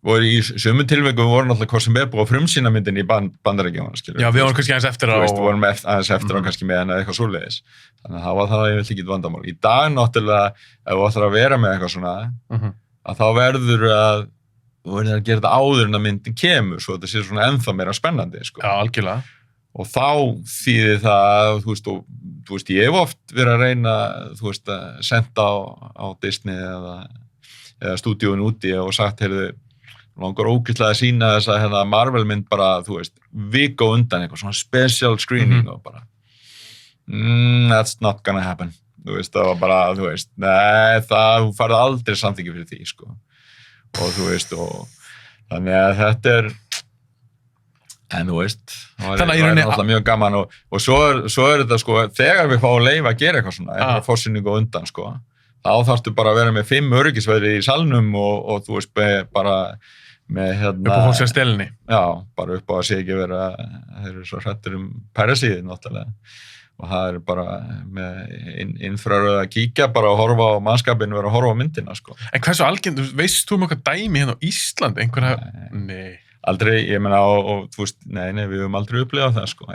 voru í sumum tilvikum voru náttúrulega hvort sem búið að frumsýna myndin í Bandaríkjunum, skilur. Já, við vorum kannski aðeins eftir á... Þú veist, við vorum aðeins eftir á kannski með henni eitthvað svoleiðis. Þannig að það var það ég vill ekki vandamál. Í dag náttúrulega, ef þú ætlar að vera með eitthvað svona, að þá verður að gera þetta áður en að myndin kemur svo þetta sé svona ennþá meira spennandi sko. Já, algjörlega. Og þá þýðir það, þú veist, ég hef oft verið að reyna, þú veist, að senda á Disney eða stúdíóin úti og sagt, heyrðu, langar ógeðslega að sýna þessa Marvel mynd bara, þú veist, viku undan eitthvað, svona special screening og bara, that's not gonna happen. Þú veist, það var bara, þú veist, nei, þú færði aldrei samþykki fyrir því, sko. Og þú veist, og þannig að þetta en þú veist, það er náttúrulega mjög gaman og svo er þetta, sko, þegar við fáum leyfa að gera eitthvað svona, eitthvað forsýningu undan, sko, þá þarftu bara að vera með 5 öryggisveðri í salnum og þú veist, bara með upp á fólkslega stelni. Já, bara upp á að sé ekki vera, þeir eru svo hrættir perasíði, náttúrulega. Og það er bara með infrarauð að kíkja bara og horfa á mannskapinu og vera að horfa á myndina, sko. En hversu algengt, veist þú um eitthvað dæmi hérna á Íslandi? Nei. Aldrei, ég meina, og þú veist, nei, við höfum aldrei upplifað það, sko.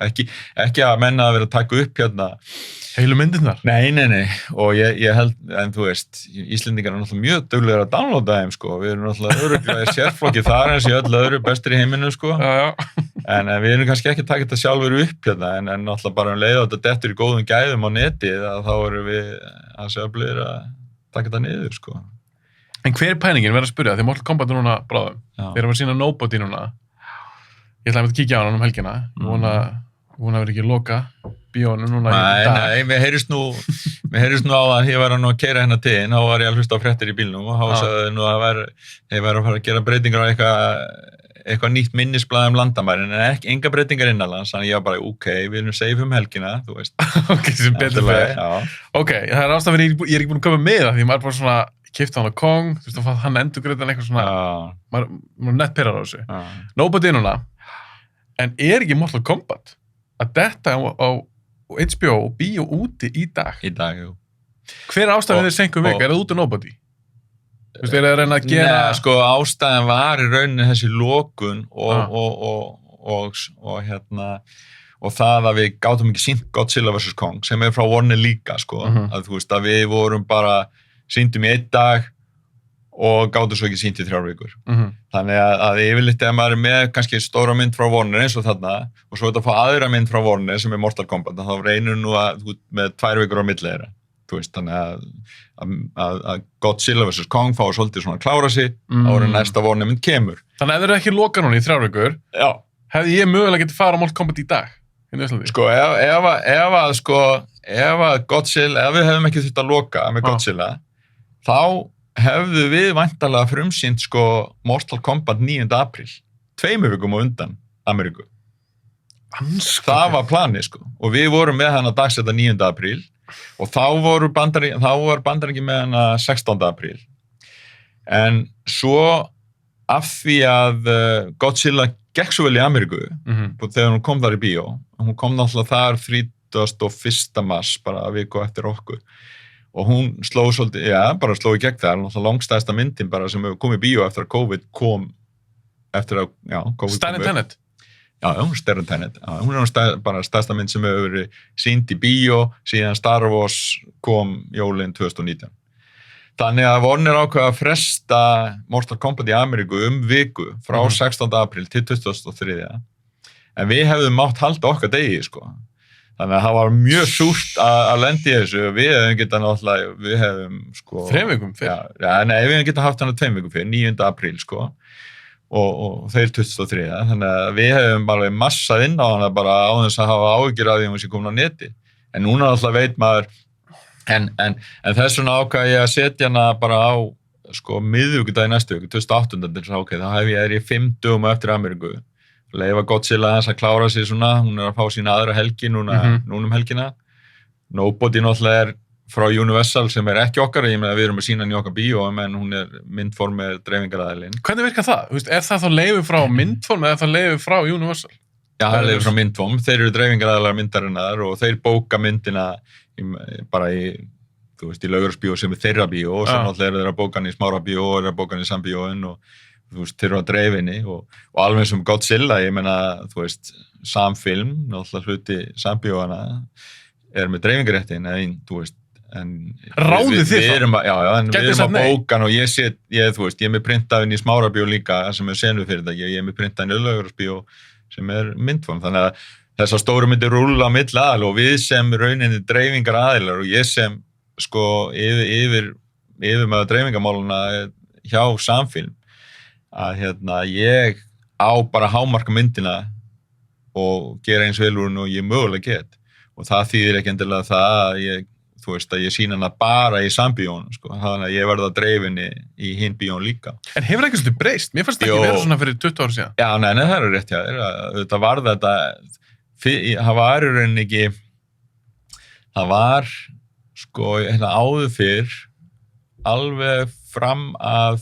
Ekki að menna að vera að taka upp hérna. Heilu myndirnar? Nei, og ég held, en þú veist, Íslendingar eru náttúrulega mjög duglegir að downloada þeim, sko. Við erum náttúrulega örugglega í sérflokki þar eins og öll öðru bestir í heiminum, sko. Já. En við erum kannski ekki að taka þetta sjálfur upp hérna, en náttúrulega bara leið á þetta dettur í góðum gæðum á netið, að þá erum við að sjálflegir að taka þetta niður, sko. En hver er pælingin, verð að spyrja, því Mortal Kombat er núna bráðum. Þeir eru að sína Nobody núna. Ég ætlaði að kíkja á hann helgina. Vona verið ekki loka bíónum núna í dag. Nei, mér heyrist nú á að ég var að keyra hérna til, þá var ég að hlusta á fréttir í bílnum og þá sagði nú að þeir væru að fara að gera breytingar á eitthvað nýtt minnisblað landamærin, en enga breytingar innanlands, þannig ég var bara, við erum safe helgina, þú veist. Sem betur fyrir. Það er ástæðan fyrir ég er ekki búin að koma með það, því maður bara svona keypti hann á Kong, þú veist, og hann endurgreiddi hann eitthvað svona, maður nett pirrar á þessu. Nobody núna, en er ekki Mortal Kombat að detta á HBO og bíó úti í dag? Í dag, jú. Hver er ástæðan þeir senkum vika? Er það út af Nobody? Þú veist, er það að reyna að gera... Nei, sko, ástæðan var í rauninni þessi lokun og það að við gátum ekki sýnt Godzilla vs. Kong, sem er frá Warner líka, sko, að þú veist, að við vorum bara sýndum í 1 dag og gátum svo ekki sýnt í 3 vikur. Þannig að yfirleitt ef maður er með kannski stóra mynd frá Warner eins og þarna og svo þetta fá aðra mynd frá Warner sem er Mortal Kombat, þá reynir nú að með 2 vikur á milli þeirra. Þú veist, þannig að Godzilla vs. Kong fá svolítið svona að klára sig áður en næsta Warner mynd kemur. Þannig að ef þeir eru ekki loka núna í 3 vikur, hefði ég mögulega getið fara á Mortal Kombat í dag? Sko, ef að Godzilla, ef við hefðum ekki þurft að loka með Godzilla, þá hefðu við væntanlega frumsýnt, sko, Mortal Kombat 9. apríl, 2 vikum á undan Ameríku. Það var planið, sko, og við vorum með hann að dagsetta 9. apríl og þá var Bandaríkin með hann að 16. apríl. En svo af því að Godzilla gekk svo vel í Ameríku þegar hún kom þar í bíó. Hún kom náttúrulega þar 31. mars, bara viku eftir okkur. Og hún sló svolítið, bara sló í gegn þar, náttúrulega langstæðsta myndin bara sem hefur komið í bíó eftir að COVID kom, eftir að, COVID Starry Tenet. Starry Tenet. Hún bara stærsta mynd sem hefur verið sýnd í bíó síðan Star Wars kom jólin 2019. Þannig að Warner ákveða að fresta Mortal Kombat í Ameríku viku frá 16. apríl til 23. En við hefðum mátt halda okkar degi, sko. Þannig að það var mjög súrt að lenda í þessu. Við hefðum getað náttúrulega, við hefðum, sko... 3 vikum fyrir? Nei, við hefðum getað haft hana 2 vikum fyrir, 9. apríl, sko. Og þeir 23. Þannig að við hefðum bara massað inn á hana bara á þess að hafa áhyggjur af því hún sé komin á neti. En núna náttúrulega veit maður, en þess vegna ákvað ég að setja hana bara á, sko, miðvikudaginn næstu viku, 28. þá hef ég 5 dögum eftir Ameríku. Leifa Godzilla þess að klára sig svona, hún að fá sína aðra helgi núna helgina. Nobody náttúrulega frá Universal sem ekki okkar, ég meina við erum að sýna hann í okkar bíó, en hún myndform með dreifingaraðilinn. Hvernig virkar það? Þú veist, það þá leifi frá myndform eða það leifi frá Universal? Já, það leifi frá myndform, þeir eru dreifingaraðilar myndarinnar og þeir bóka myndina bara í Laugarsbíó sem þeirra bíó og svo náttúrulega eru þeir að bóka hann í Smára bíó og eru að bóka hann í Sambíóin og þeir eru á dreifinni og alveg sem Godzilla, ég meina, Samfilm, náttúrulega hluti Sambíóana með dreifingaréttin, Ráðið þið þá? Já, en við erum að bóka hann og ég er með printaðinn í Smára bíó líka sem senufyrirtæki, ég er með printaðinn í Laugarsbíó sem myndform, þannig að þessar stóru myndir rúlla á milli aðal og við sem rauninni dreifingar aðilar og ég sem, sko, yfir með dreifingamáluna hjá Samfilm að ég á bara hámarka myndina og gera eins vel úr hún og ég mögulega get og það þýðir ekki endilega það að ég sýna hana bara í Sambíónu, sko, þannig að ég verði að dreifinni í hinn bíón líka. En hefur ekki svolítið breyst? Mér fannst ekki vera svona fyrir 20 ára síðan. Já, nei, það eru rétt hjá þér, þetta var það var í rauninni ekki, það var, sko, áður fyrr, alveg fram að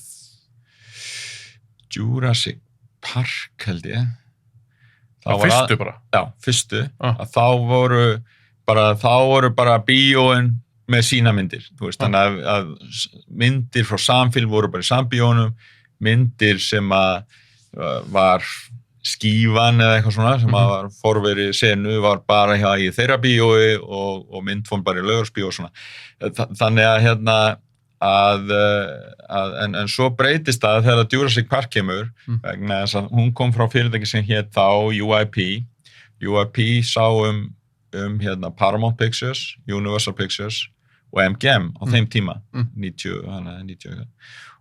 Jurassic Park, held ég. Fyrstu bara? Já, fyrstu. Að þá voru bara bíóin með sína myndir. Þannig að myndir frá Samfilm voru bara í Sambíónum, myndir sem var skífan eða eitthvað svona, sem var forverið senu, var bara í þeirra bíói og myndform bara í Laugarsbíó og svona. Þannig en svo breytist það þegar Jurassic Park kemur vegna þess að hún kom frá fyrirtæki sem hét þá UIP sá Paramount Pictures, Universal Pictures og MGM á þeim tíma 90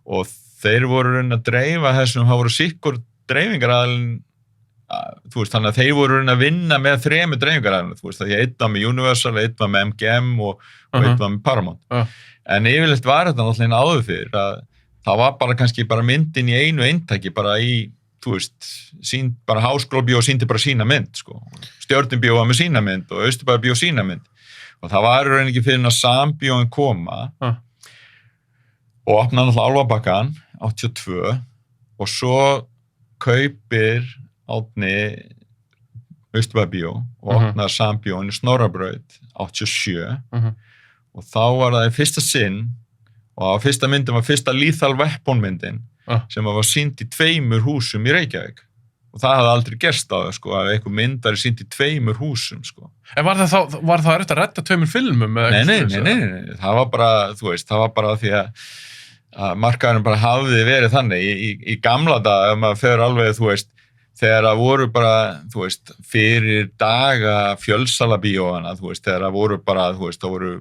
og þeir voru að dreifa þessum, það voru sikkur dreifingaraðilin þannig að þeir voru að vinna með 3 dreifingaraðilin, því að einn var með Universal, einn var með MGM og einn var með Paramount en yfirleitt var þetta náttúrulega áður fyrir að það var bara kannski bara myndin í einu eintaki bara í, sínd bara Háskólabíó og síndi bara sína mynd, sko. Stjörnubíó var með sína mynd og Austurbæjarbíó sína mynd og það var í rauninni ekki fyrir að Sambíóin koma og opnaði náttúrulega Álfabakkann 82 og svo kaupir Árni Austurbæjarbíó og opnaði Sambíóin í Snorrabraut 87 og þá var það í fyrsta sinn og fyrsta myndin var fyrsta Lethal Weapon myndin sem var sýnd í 2 húsum í Reykjavík og það hafði aldrei gerst á það, sko, að einhver mynd var sýnd í 2 húsum, sko. En var það erfitt að redda 2 filmum? Nei, það var bara, það var bara því að markaðurinn bara hafði verið þannig í gamla daga, ef maður fer alveg, þegar það voru bara, fyrir daga fjölsalabíóana, þegar það voru bara, það voru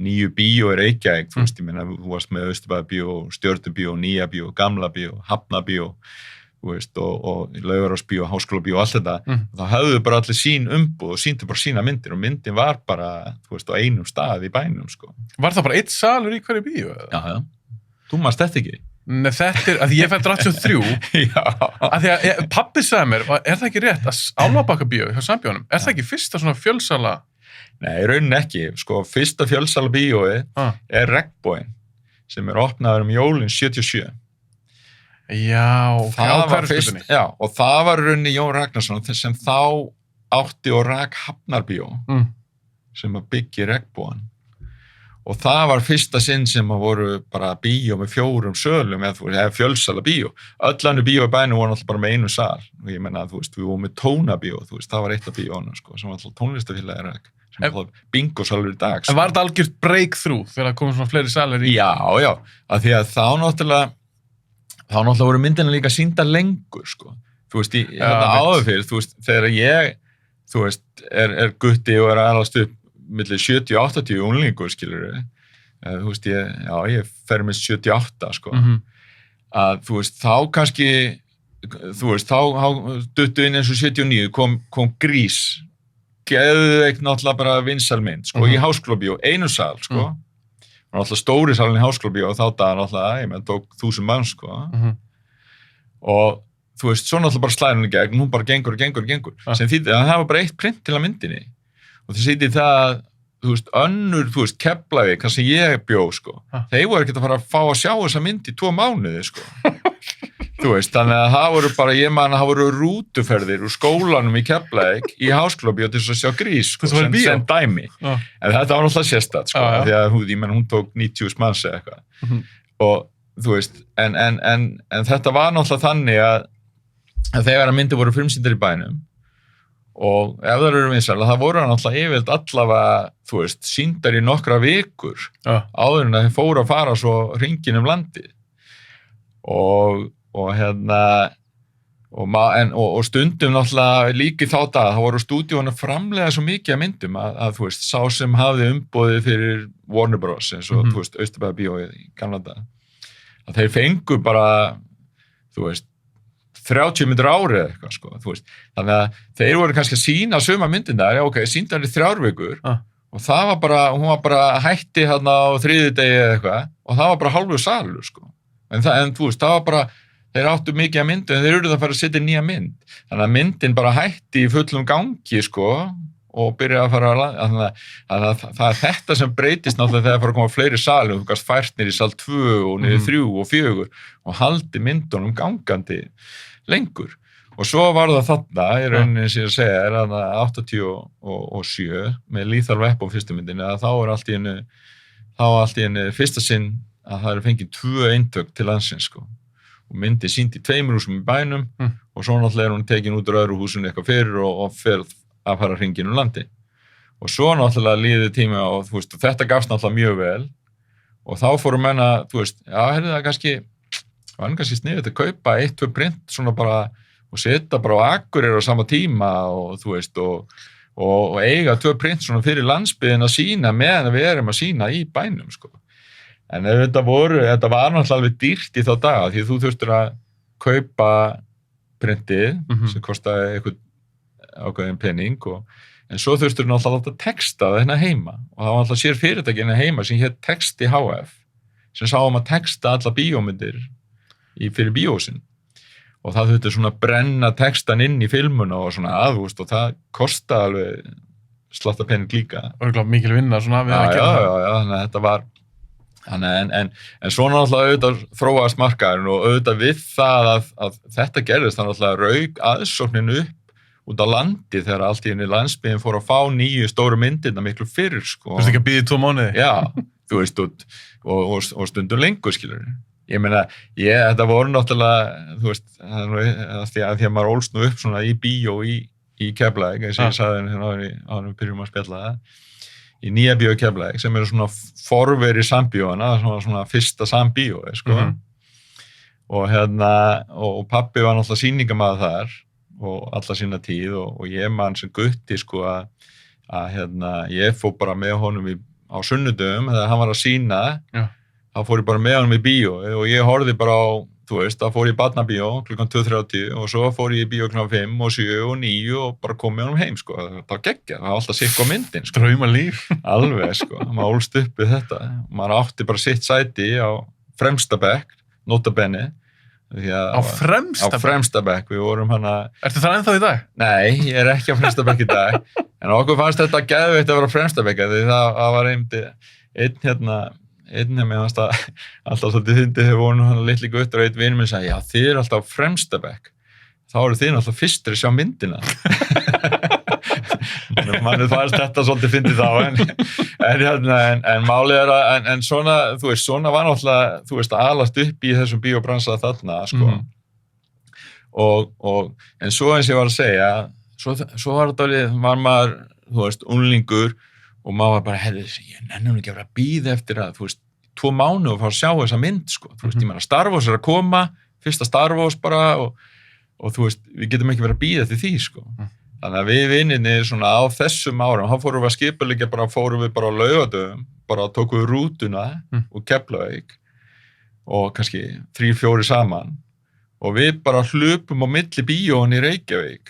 9 bíó í Reykjavík, ég meina, þú varst með Austurbæjarbíó, Stjörnubíó, Nýja bíó, Gamla bíó, Hafnabíó, og Laugarársbíó, Háskólabíó og allt þetta, þá höfðu bara allir sín umboð og sýndu bara sína myndir og myndin var bara, á einum stað í bænum, sko. Var það bara 1 salur í hverju bíó? Já. Þú manst þetta ekki? Nei, þetta að ég fætt 83 að því að pabbi sagði mér, er það ekki rétt að Álfabakkabíó hjá Sambíónum, er það ekki fyrsta svona fjölsala? Nei, raunin ekki, sko, fyrsta fjölsala bíói er Regnboginn sem opnaður jólin 77 Já, ok, á það var Hverfisgötunni. já, og það var runni Jón Ragnarsson sem þá átti og rak Hafnarbíó sem að byggja regnbogan og það var fyrsta sinn sem að voru bara bíó með 4 sölum eða fjölsala bíó. Öll annir bíó í bænum voru alltaf bara með 1 sal og ég menna að við vorum með tónabíó, það var eitt af bíónu sko, sem var alltaf tónlistafélagi rak sem alltaf bingosalur í dag sko. En var þetta algjört breakthrough þegar það komið svona fleiri salir í? Já, af því að þá náttúrulega voru myndina líka sýndar lengur sko. Þú veist, þetta áður fyrir, þegar ég er gutti og alast upp milli 70-80 unlingur, skilur ég fer með 78 sko. Að þá kannski þá duttu inn eins og 79 kom Grís geðveikt náttúrulega bara vinsælmynd sko, í Háskólabíó, 1 sal sko. Og náttúrulega stóri salin í Háskólabíó og þá dagar náttúrulega, ég menn tók 1000 manns sko. Og svo náttúrulega bara slæði hún í gegn, hún bara gengur sem þýtti að það var bara eitt print til að myndinni og það þýtti það önnur, Keflavík, það sem ég bjó sko, þeir voru ekkert að fara að fá að sjá þessa mynd í 2 mánuði sko. Þannig að það voru bara, ég man að það voru rútuferðir úr skólanum í Keflavík í Háskólabíó til þess að sjá Grís sko, sem dæmi, en þetta var náttúrulega sérstætt sko, því að hún tók 90 manns eða eitthvað og en þetta var náttúrulega þannig að þegar að myndi voru frumsýndar í bænum og ef það eru vinsælar, það voru náttúrulega yfirleitt allavega, sýndar í nokkra vikur áður en að þeir fóru að fara svo hringinn um landið og stundum náttúrulega líki þá dag, það voru stúdíónu framlega svo mikið að myndum að sá sem hafði umboðið fyrir Warner Bros eins og Austurbæðarbíó í gamla dag, að þeir fengu bara 30 myndir árið eitthvað sko, þannig að þeir voru kannski að sína suma myndina, sýndar í 3 vikur og það var bara, hún var bara hætti hérna á 3. degi eða eitthvað og það var bara hálfur salur sko, en það var bara, þeir áttu mikið að myndu en þeir eru það að fara að setja nýja mynd, þannig að myndin bara hætti í fullum gangi sko og byrja að fara að það er þetta sem breytist náttúrulega þegar það fara að koma fleiri salir, þú gast fært niður í sal 2 og niður 3 og 4 og haldi myndunum gangandi lengur og svo var það þarna í rauninni sem ég segja er að 87 með Lethal Weapon fyrstu myndinni að þá er allt í henni fyrsta sinn að það eru fengið 2 eintök til landsins sko og myndi sýnd í 2 húsum í bænum og svo náttúrulega hún tekin út úr öðru húsinu eitthvað fyrir og fer að fara hringinn um landi og svo náttúrulega líði tíma og þetta gafst náttúrulega mjög vel og þá fóru menn að heyrðu það kannski var hann kannski sniðið að kaupa 1-2 print svona bara og setja bara á Akureyri á sama tíma og og eiga 2 print svona fyrir landsbyggðin að sína meðan við erum að sína í bænum sko. En þetta var náttúrulega alveg dýrt í þá daga því þú þurftir að kaupa printið sem kostaði eitthvað ákveðin penning en svo þurftir náttúrulega að texta það hérna heima og það var náttúrulega sér fyrirtæki hérna heima sem hét Texti HF sem sá að texta alla bíómyndir fyrir bíósinn og það þurfti svona brenna textan inn í filmuna og svona aðvúst og það kostaði alveg slatta penning líka. Örgulega mikil vinna svona við að gera það. Já, þannig að þetta var en svona náttúrulega auðvitað þróaðist markaðurinn og auðvitað við það að þetta gerðist þannig að rauk aðsóknin upp út á landi þegar allt í henni landsbyggðin fór að fá nýju stóru myndirna miklu fyrr sko. Þú veist ekki að bíða í 2 mánuði? Já, og stundum lengur skilur. Ég meina, þetta voru náttúrulega, því að maður ólst nú upp svona í bíó í Keflavík, eins og ég sagði hérna áður við byrjum að spjalla það, í Nýja bíó Keflavík, sem eru svona forveri sambíóana, svona fyrsta sambíó, sko. Og pabbi var náttúrulega sýningamaður þar, og alla sína tíð, og ég man sem gutti, sko, að ég fór bara með honum á sunnudöfum, þegar hann var að sýna, þá fór ég bara með honum í bíó og ég horfði bara á, þá fór ég í barnabíó klukkan 2:30 og svo fór ég í bíó klukkan 5 og 7 og 9 og bara kom með honum heim, sko. Það var geggjað, það var alltaf sikk á myndin, sko. Draumalíf. Alveg, sko. Maður ólst upp við þetta. Maður átti bara sitt sæti á fremsta bekk, nota bene. Á fremsta bekk? Á fremsta bekk, við vorum hana... Ertu það ennþá í dag? Nei, ég er ekki á fremsta bekk í dag. En okkur fannst þetta geðveikt að vera á fremsta bekk, því það var einn með alltaf svolítið fyndið þegar voru hann litli guttur og einn vinur minn sagði, já, þið eru alltaf á fremsta bekk. Þá eru þið alltaf fyrstir að sjá myndina. Manni fannst þetta svolítið fyndið þá, en málið en svona, þú veist, svona var náttúrulega, þú veist, að alast upp í þessum bíóbransa þarna, sko. En svo eins ég var að segja, svo var maður, þú veist, unglingur og maður var bara, ég nennum ekki að vera að bíða eftir að, þú veist, 2 mánuð og fá að sjá þessa mynd, sko. Þú veist, ég meina, Star Wars að koma, fyrsta Star Wars bara og þú veist, við getum ekki verið að bíða eftir því, sko. Þannig að við vinninni svona á þessum árum, þá fórum við að skipuleggja fórum við bara á Laugardögum, bara tókum við rútuna úr Keflavík og kannski 3-4 saman og við bara hlupum á milli bíóin í Reykjavík.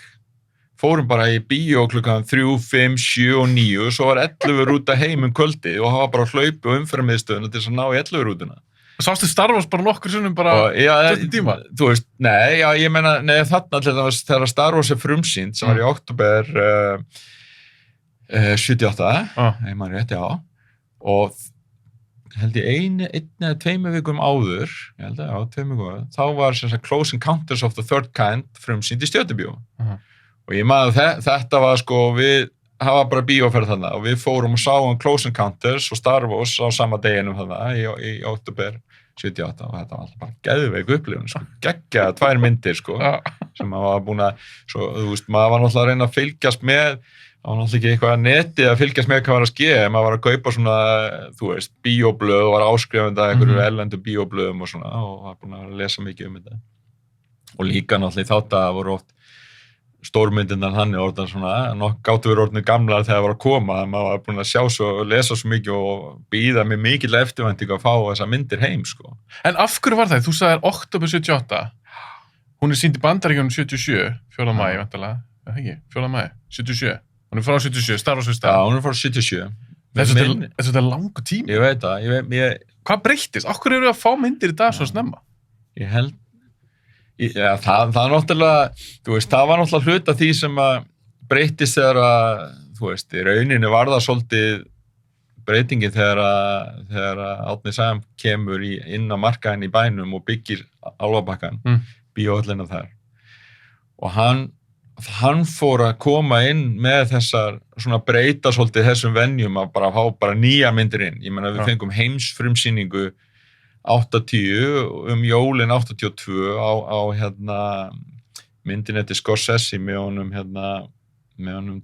Fórum bara í bíó klukkan 3, 5, 7 og 9 og svo var 11 rúta heim kvöldi og það var bara hlaupi og umferðarmiðstöðuna til þess að ná í 11 rútuna. Sástu Star Wars bara nokkur sinnum bara þetta tíma? Þú veist, nei, já, ég meina, þarna þegar Star Wars frumsýnd sem var í október 78, ég man rétt, já, og held ég einn eða 2 vikum áður, ég held að, já, 2 vikum, þá var sem sagt Close Encounters of the Third Kind frumsýnd í Stjörnubíó. Og ég man að þetta var sko, það var bara bíóferð þarna og við fórum og sáum Close Encounters og Star Wars á sama deginum þarna í október 78 og þetta var alltaf bara geðveik upplifun, sko, geggjaðar 2 myndir, sko, sem maður var búin að, svo, þú veist, maður var náttúrulega að reyna að fylgjast með, það var náttúrulega ekki eitthvað netið að fylgjast með hvað var að ske, maður var að kaupa svona, þú veist, bíóblöð og var áskrifandi að einhverju erlendu bíóblöðum og svona og var búin að lesa mikið þetta. Og líka náttúrulega í þátt að voru oft stórmyndirnar þannig orðan svona, gáttu við orðinu gamlar þegar það var að koma, maður var búin að sjá svo og lesa svo mikið og býða með mikill eftirvæntingu að fá þessar myndir heim, sko. En af hverju var það? Þú sagðir október 78, hún sýnd í Bandaríkjunum 77, 4. maí, vantarlega, eða ekki, 4. maí, 77, hún frá 77, Star Wars fyrsta. Já, hún frá 77. Þetta er langur tími. Ég veit það, Hvað breyttist? Af hverju eru að fá myndir í dag svo snemma? Ég held Já, það náttúrulega, þú veist, það var náttúrulega hluta því sem að breytist þegar að, þú veist, í rauninu var það svolítið breytingin þegar Árni Sæm kemur inn á markaðinn í bænum og byggir Álfabakkann, bíóhöllina þar. Og hann fór að koma inn með þessar, svona breyta svolítið þessum venjum að bara fá bara nýja myndir inn. Ég meina, við fengum heimsfrumsýningu 80 jólin 82 á myndin eftir Scorsese með honum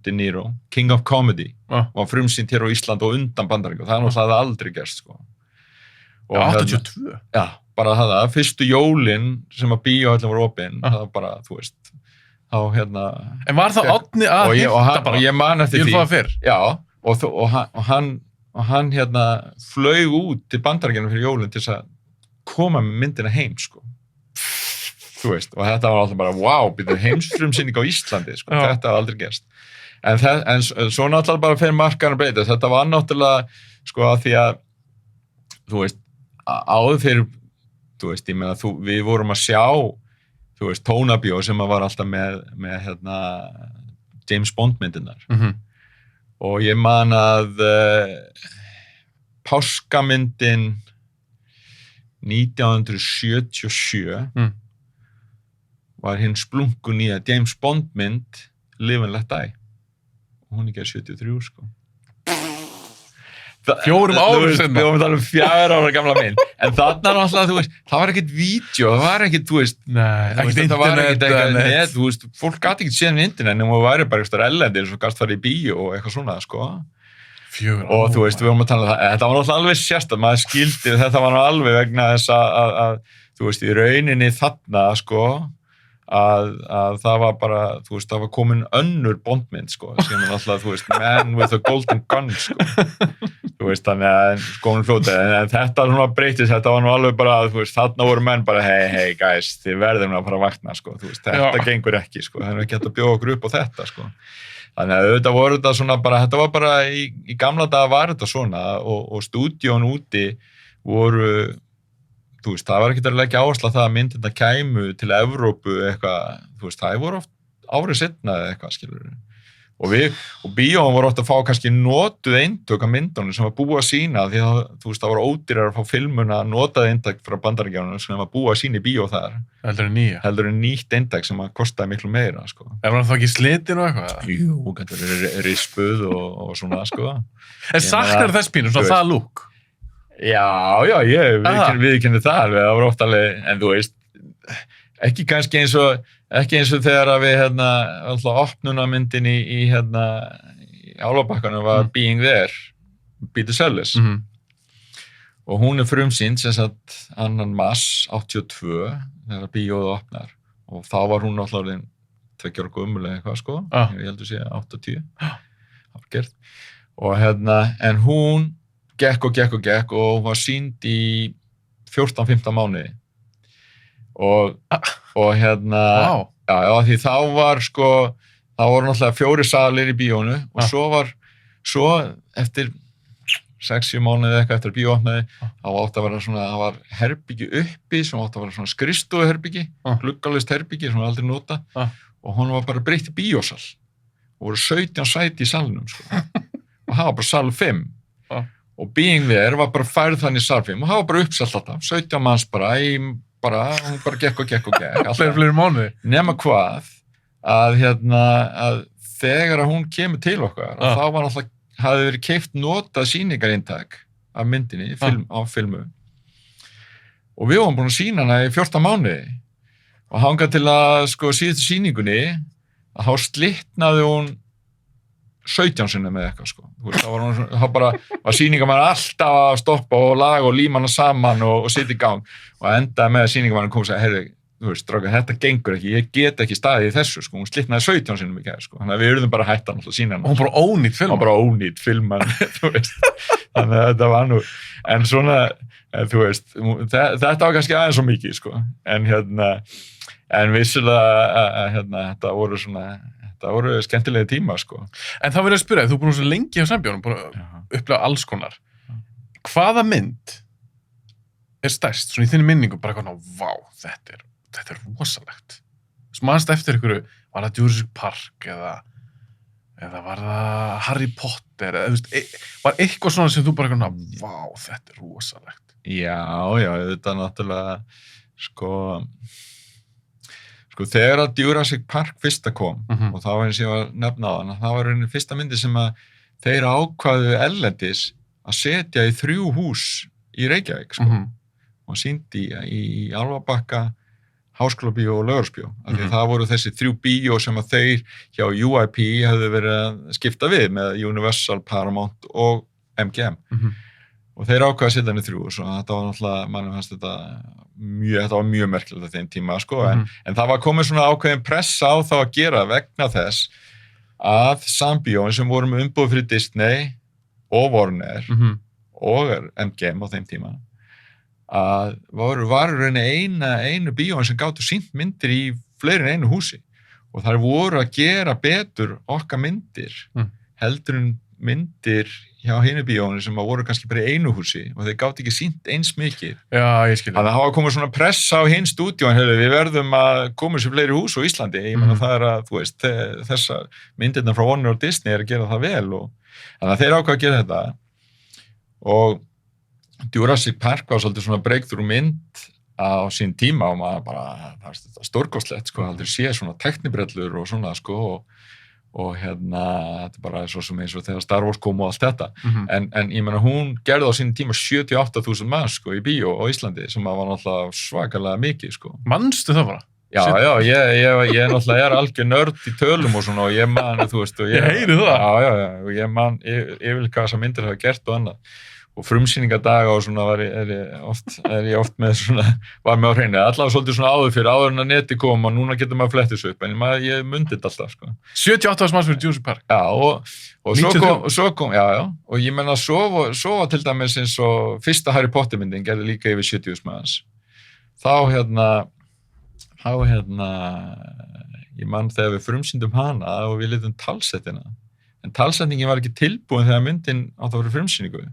De Niro, King of Comedy var frumsýnd hér á Ísland og undan Bandaríkjunum, það náttúrulega aldrei gerst, sko. Og 82? Já, bara það, fyrstu jólin sem að bíóhöllin var opin, það var bara, þú veist, þá En var það Árni að hitta bara? Og ég man eftir því. Ég vil fá það fyrr? Já, og hann flaug út til Bandaríkjunum fyrir jólinn til þess að koma með myndina heim, sko. Þú veist, og þetta var alltaf bara, wow, byrju heimsfrumsýning á Íslandi, sko, þetta var aldrei gerst. En svo náttúrulega bara fyrir markaðan að breyta, þetta var náttúrulega, sko, að því að, þú veist, áður fyrir, þú veist, ég meina, við vorum að sjá, þú veist, Tónabjó sem var alltaf með James Bond myndirnar. Og ég man að páskamyndin 1977 var hinn splungun nýja James Bond mynd Live and Let Die. Og hún ekki 73, sko. 4 árum sinna. Við vorum alveg 4 ára gamla mynd. En þarna náttúrulega, þú veist, það var ekkert vídeo, það var ekkert, þú veist, það var ekkert net, þú veist, fólk gæti ekkert séð internet nema þú væri bara eitthvað erlendir svo gæst farið í bíó og eitthvað svona, sko. 4 og þú veist, við vorum að tala um það, þetta var náttúrulega alveg sérstætt, maður skildi, þetta var alveg vegna þess að þú veist, í rauninni þarna, sko, að það var bara, þú veist, það var komin önnur Bondmynd, sko, sem er alltaf, þú veist, Man with a Golden Gun, sko, þú veist, þannig að, sko, hún fljótið, en þetta svona breytist, þetta var nú alveg bara, þú veist, þarna voru menn bara, hey guys, þið verðum að fara að vakna, sko, þú veist, þetta gengur ekki, sko, það er ekki hægt að bjóða okkur upp á þetta, sko. Þannig að auðvitað voru þetta svona bara, þetta var bara í gamla daga var þetta svona og stúdíón úti voru, þú veist, það var ekkert að leggja áherslu á það að myndirna kæmu til Evrópu eitthvað, þú veist, það voru oft árið seinna eða eitthvað, skilur. og bíóum voru oft að fá kannski notuð eintök af myndunum sem var búið að sína því að þú veist það voru ódýrar að fá filmuna notað eintak frá Bandaríkjunum sem var búið að sína í bíó þar heldur en nýtt eintak sem að kostaði miklu meira sko. Er það þá ekki slitin og eitthvað? Jú, þetta er rispuð og svona sko. En saknar þess pínu, svona það lúk? Já, ég viðurkenni það alveg, það var oft alveg, en þú veist ekki kannski eins og þegar að við alltaf opnunarmyndin í Álfabakkanum var Being There, Peter Sellers og hún frumsýnd sem sagt 2. mars 82 þegar bíóið opnar og þá var hún alltaf 2 ára gömul eða eitthvað sko, ég heldur sé 80 það var gert og en hún gekk og var sýnd í 14-15 mánuði og wow. Já, því þá voru náttúrulega 4 salir í bíónu og svo eftir 6-7 mánuði eitthvað eftir bíóopnaði þá átti að vera svona, það var herbyggi uppi sem átti að vera svona skrifstofuherbyggi gluggalist herbyggi sem var aldrei nota og hún var bara breytt í bíósal og voru 17 sæti í salnum sko. Og það var bara sal 5 og Being There var bara færð þannig sal 5 og það var bara uppselt alltaf 17 manns hún bara gekk fleiri mánuði nema hvað að þegar hún kemur til okkar þá var alltaf hafði verið keypt notað sýningareintak af myndinni á filmu og við vorum búin að sýna hana í 14 mánuði og hangað til að síðustu sýningunni að þá slitnaði hún 17 sinnum með eitthvað sko. Var sýningamann alltaf að stoppa og laga og líma hana saman og sitja í gang og endaði með að sýningamann kom og sagði, heyrðu, þú veist, strákar, þetta gengur ekki, ég get ekki staðið í þessu sko, hún slitnaði 17 sinnum í gær sko, þannig að við urðum bara að hætta hann og sína hann. Og hún bara ónýtt filman. Þú veist, þannig að þetta var nú, en svona, þú veist, þetta var kannski aðeins svo mikið sko, en vissulega, þetta voru skemmtilegi tíma, sko. En þá vil ég að spyrja, þú er búin svo lengi á Sambíónum, búin að upplega alls konar. Hvaða mynd er stærst, svona í þinni minningu, bara eitthvað, vá, þetta er rosalegt. Manstu eftir ykkur, var það Jurassic Park eða var það Harry Potter, eða, var eitthvað svona sem þú bara eitthvað, vá, þetta er rosalegt. Já, þetta náttúrulega, sko, þegar að Jurassic Park fyrsta kom og þá var eins og ég var nefna á hana, það var einu fyrsta myndi sem að þeir ákvaðu erlendis að setja í 3 hús í Reykjavík sko. Og sýndi í Álfabakka, Háskólabíó og Laugarsbíó. Því það voru þessi 3 bíó sem að þeir hjá UIP hefðu verið að skipta við með Universal, Paramount og MGM. Og þeir ákvaðu að setja henni 3 og þetta var náttúrulega, mannum fannst þetta var mjög merkilegt á þeim tíma sko, en það var komið svona ákveðin pressa á þá að gera vegna þess að Sambíóin sem voru með umboð fyrir Disney og Warner og MGM á þeim tíma að varu einu bíóin sem gátu sýnt myndir í fleiri en einu húsi og þær voru að gera betur okkar myndir heldur en myndir hjá hinu bíóinu sem voru kannski bara í einu húsi og þeir gátu ekki sýnt eins mikið. Já, ég skil. Þannig að það hafa komið svona pressa á hinn stúdíóin, við verðum að koma sér fleiri hús á Íslandi. Ég meina það að, þú veist, þessar myndirnar frá Warner og Disney að gera það vel og þannig að þeir ákvað að gera þetta. Og Jurassic Park var svolítið svona breakthrough mynd á sín tíma og maður bara, það var stórkostlegt, sko, aldrei sé svona teknibrellur og svona, sko, og þetta er bara svo sem eins og þegar Star Wars kom og allt þetta en ég meina hún gerði á sín tíma 78.000 manns sko í bíó á Íslandi sem var náttúrulega svakalega mikið sko. Manstu það bara? Já, ég náttúrulega er algjör nörd í tölum og svona og ég man, þú veist og ég heyri það? Já, og ég man yfirlega hvað þessar myndir hafa gert og annað og frumsýningadaga og svona er ég oft með svona, var með á hreinu, allavega svolítið svona áður en að neti kom og núna getur maður flettis upp, en ég mundi þetta alltaf, sko. 78 manns fyrir Jurassic Park? Já, og svo kom, og ég menna, svo var til dæmis eins og fyrsta Harry Potter myndin gerði líka yfir 70 manns. Þá ég man þegar við frumsýndum hana og við litum talsettina, en talsetningin var ekki tilbúin þegar myndin átt að vera frumsýningu.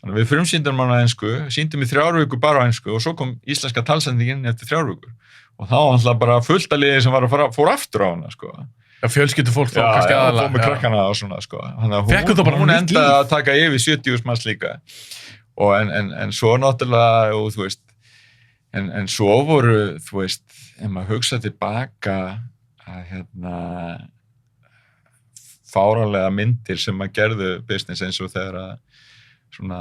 Þannig við frumsýndum hana á ensku, sýndum í 3 vikur bara á ensku og svo kom íslenska talsendingin eftir 3 vikur. Og þá var alltaf bara fullt að liði sem var fór aftur á hana, sko. fjölskyldufólk þá kannski aðalega. Já, fór með krakkana og svona, sko. Fekku það bara hún endaði að taka yfir 70.000 manns líka. Og en svo náttúrulega, og þú veist, en svo voru, þú veist, ef maður hugsa tilbaka að fáranlega myndir sem maður gerðu business eins og þegar að svona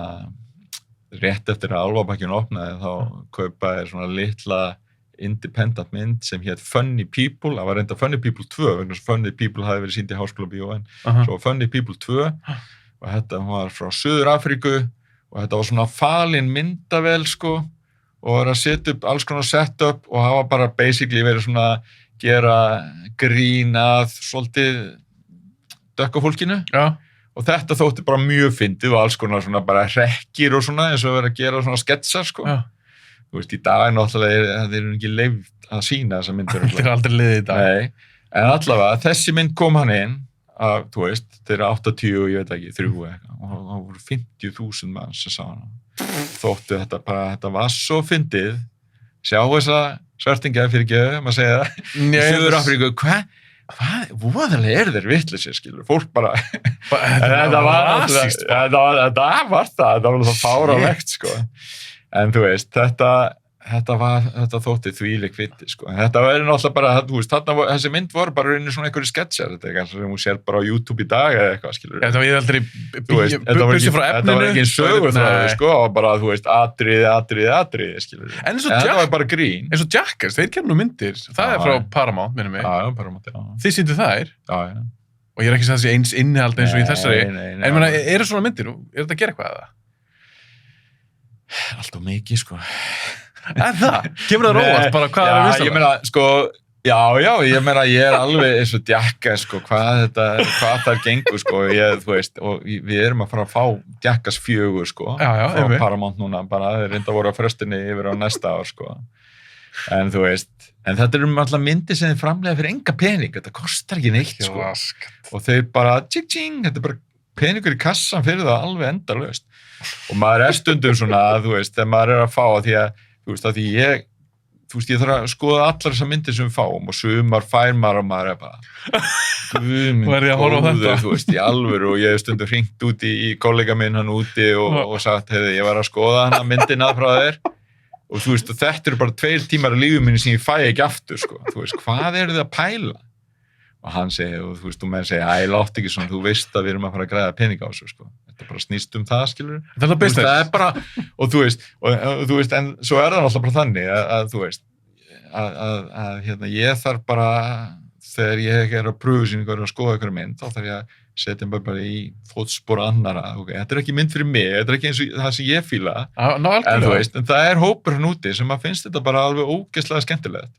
rétt eftir að Álfabakkinn opnaði þá kaupaði svona litla independent mynd sem hét Funny People, það var reynda Funny People 2 vegna þess að Funny People hafi verið sýnd í Háskólabíó en svo Funny People 2 og þetta var frá Suður-Afríku og þetta var svona falin myndavél sko og var að setja upp alls konar setup og hafa bara basically verið svona gera grín að svolítið dökka fólkinu. Já. Og þetta þótti bara mjög fyndið og alls konar svona bara hrekkir og svona eins og verið að gera svona sketsar sko. Já. Þú veist, í dag náttúrulega það er ekki leyft að sína þessa myndir. Þetta er aldrei liðið í dag. Nei, en allavega þessi mynd kom hann inn að, þú veist, þeir eru 80 og ég veit ekki, 3 eitthvað og það voru 50.000 manns sem sá hana. Þótti þetta bara, þetta var svo fyndið. Sjá þessa svertinga fyrir geðu, maður segja það. Í Suður-Afríku, hvað voðalega þeir vitlausir, skilur, fólk bara þetta var það fáránlegt, sko en þú veist, þetta þótti þvílík fyndið, sko en þetta var náttúrulega bara, þú veist, þessi mynd voru bara inn í svona einhverju sketsjar, þetta er kannski sem hún sér bara á YouTube í dag eða eitthvað, skilur þetta var aldrei þetta var ekki sögur það, sko, bara, þú veist, atriði, skilur þetta var bara grín eins og Jackass, þeir kemur nú myndir það er frá Paramount, minnum mig Paramount, já þið sýndu þær og ég er ekki að það sé eins innihald eins og í þessari en ég meina, eru svona myndir, er þetta að gera eitthvað eða? Allt og mikið, sko Er það? Kemur það róast bara hvað er að vissa? Ég meina, sko, já, ég meina, ég er alveg eins og Jackass, sko, hvað það gengur, sko, þú veist, og við erum að fara að fá Jackass 4, sko, frá Paramount núna, bara þeir reynda voru að fröstinni yfir á næsta ár, sko, en þú veist, en þetta eru alltaf myndir sem þið framlega fyrir enga pening, þetta kostar ekki neitt, sko, og þeir bara, tjing, þetta er bara peningur í kassan fyrir það alveg endalaust, og maður er stundum svona, þú veist, þegar maður er að fá að því að þú veist, að því ég þarf að skoða allar þessar myndir sem við fáum og sumar fær maður og maður er bara guð minn góður, þú veist, í alvöru og ég hef stundum hringt út í kollega minn hann úti og sagt, heiði, ég var að skoða hana myndina frá þér og þú veist, og þetta eru bara 2 tímar af lífum minni sem ég fæ ekki aftur, sko, þú veist, hvað eru þið að pæla? Og hann segir, og þú veist, og menn segir, æ, látt ekki svona, þú veist að við erum að fara að græða peninga á þessu, sko. Þetta bara snýst það, skilur. Það er bara, og þú veist, en svo er það alltaf bara þannig að þú veist, að ég þarf bara, þegar ég er að pröfusýningar og skoða ykkur mynd, þá þarf ég að setja mig bara í fótspor annara, ok, þetta er ekki mynd fyrir mig, þetta er ekki eins og það sem ég fíla, en þú veist, en það er hópur hann úti sem að finnst þetta bara alveg ógeðslega skemmtilegt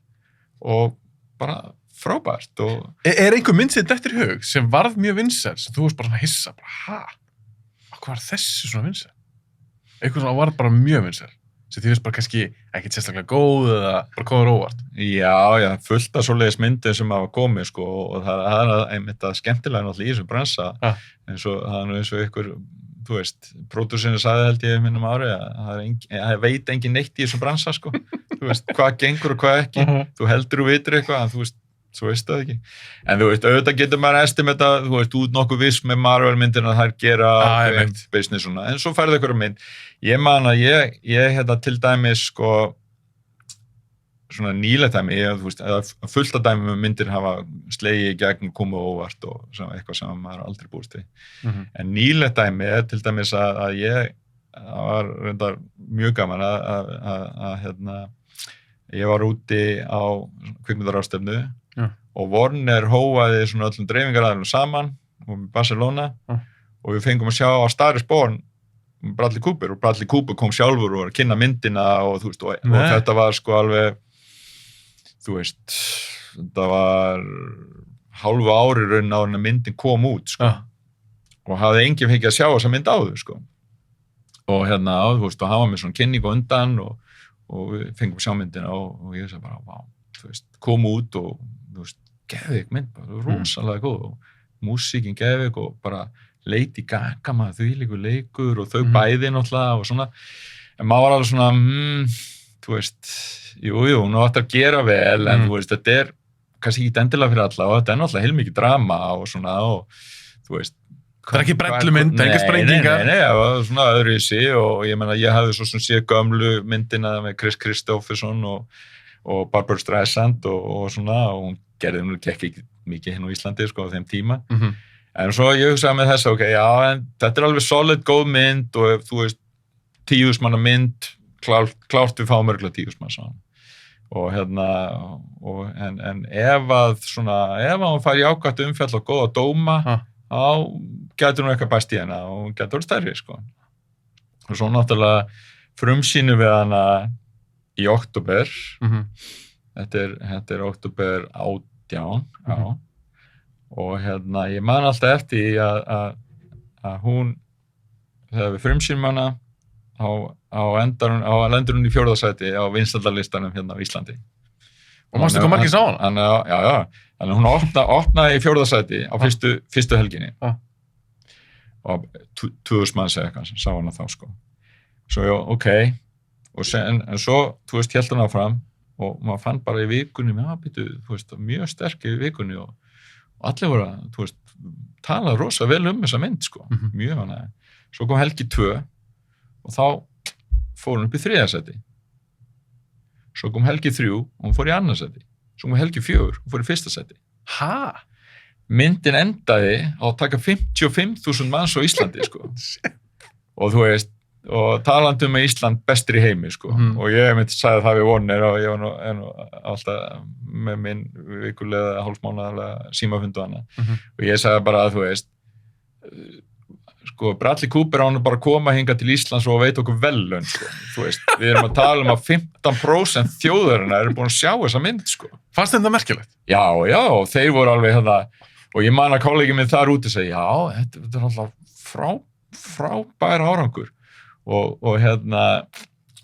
og bara frábært og... Er einhver mynd sem þetta í hug sem varð mjög vinsæl sem þú varst bara svona hissa, bara hvað var þessi svona vinsæl? Eitthvað svona varð bara mjög vinsæl sem því veist bara kannski ekkert sérstaklega góð eða bara komur óvart. Já, fullt af svoleiðis myndir sem hafa komið sko og það er einmitt að skemmtilega náttúrulega í þessu bransa eins og ykkur, þú veist, pródúsinu sagði held ég minnum ári að það veit engin neitt í þessu bransa sko, þú veist, hvað gengur og hvað ekki, þú heldur og vitur eitthvað, en þú veist, svo veist það ekki. En þú veist, auðvitað getur maður estimata, þú veist, út nokkuð viss með Marvel-myndirna að þær gera business svona, en svo færðu ykkur mynd. Ég man að ég hérna til dæmis, sko, svona nýlega dæmi, þú veist, eða fullt af dæmi með myndir hafa slegið í gegn, komið óvart og svona, eitthvað sem maður aldrei búist við. En nýlega dæmi er til dæmis að ég, það var reyndar mjög gaman að hérna, ég var úti á kvikmyndaráðstefnu og Warner hóaði svona öllum dreifingaraðilum saman og með Barcelona og við fengum að sjá á Star is Born Bradley Cooper og Bradley Cooper kom sjálfur og var að kynna myndina og þú veist, og þetta var sko alveg, þú veist, þetta var hálfu ári raun á hann að myndin kom út sko og hafði enginn fengið að sjá þessa mynd áður sko og hérna, þú veist, og hann var með svona kynning og undan og við fengum að sjá myndina og ég sagði bara, vá, þú veist, kom út og, þú veist, geðveik mynd, bara rosalega góð og músíkin geðveik og bara Lady Gaga maður þvílíkur leikur og þau bæði náttúrulega og svona, en maður var alveg svona, þú veist, jú, nú ætti að gera vel, en þú veist, þetta er kannski ekki endilega fyrir alla og þetta náttúrulega heilmikið drama og svona og þú veist það ekki brellumynd, enga sprengingar nei, það var svona öðruvísi og ég meina ég hafði svo sem séð gömlu myndina með Chris Kristofferson og Barbra Streisand og svona og hún gerði nú ekki mikið hérna á Íslandi sko á þeim tíma en svo ég hugsaði með þess ok, já, en þetta alveg solid góð mynd og þú veist 10.000 manna mynd klárt við fáum örgulega 10.000 manna og hérna en ef hann fær jákvætt umfjall og góða dóma þá getur hún eitthvað bæst í hana og hún getur stærri sko og svo náttúrulega frumsýnum við hana í október þetta er október 18 og hérna ég man alltaf eftir að hún þegar við frumsýnum hana á lendur hún í 4. sæti á vinsældarlistanum hérna á Íslandi og mástu hvað margir sá hana? Já, þannig hún opnaði í 4. sæti á fyrstu helginni og 2000 manns eða eitthvað sem sá hana þá sko svo já, ok en svo, þú veist, hélt hann áfram og maður fann bara í vikunni þú veist, mjög sterk í vikunni og allir voru að, þú veist, tala rosa vel þessa mynd sko, mjög hana svo kom helgi 2 og þá fór hún upp í 3. sæti svo kom helgi 3 og hún fór í 2. sæti svo kom helgi 4 og fór í 1. sæti myndin endaði á að taka 55.000 manns á Íslandi sko og þú veist og talandi með Ísland bestur í heimi sko og ég sagði það við vonir og ég var nú alltaf með minn vikulega hálfsmánaðarlega símafundu hana og ég sagði bara að þú veist sko Bradley Cooper á hann bara að koma hinga til Íslands og veit okkur velun sko þú veist, við erum að tala að 15% þjóðarinnar eru búin að sjá þessa mynd sko fannst þetta merkilegt? Já, og þeir voru alveg og ég man að kollegi minn þar úti segi, já, þetta er alltaf frábær árangur og hérna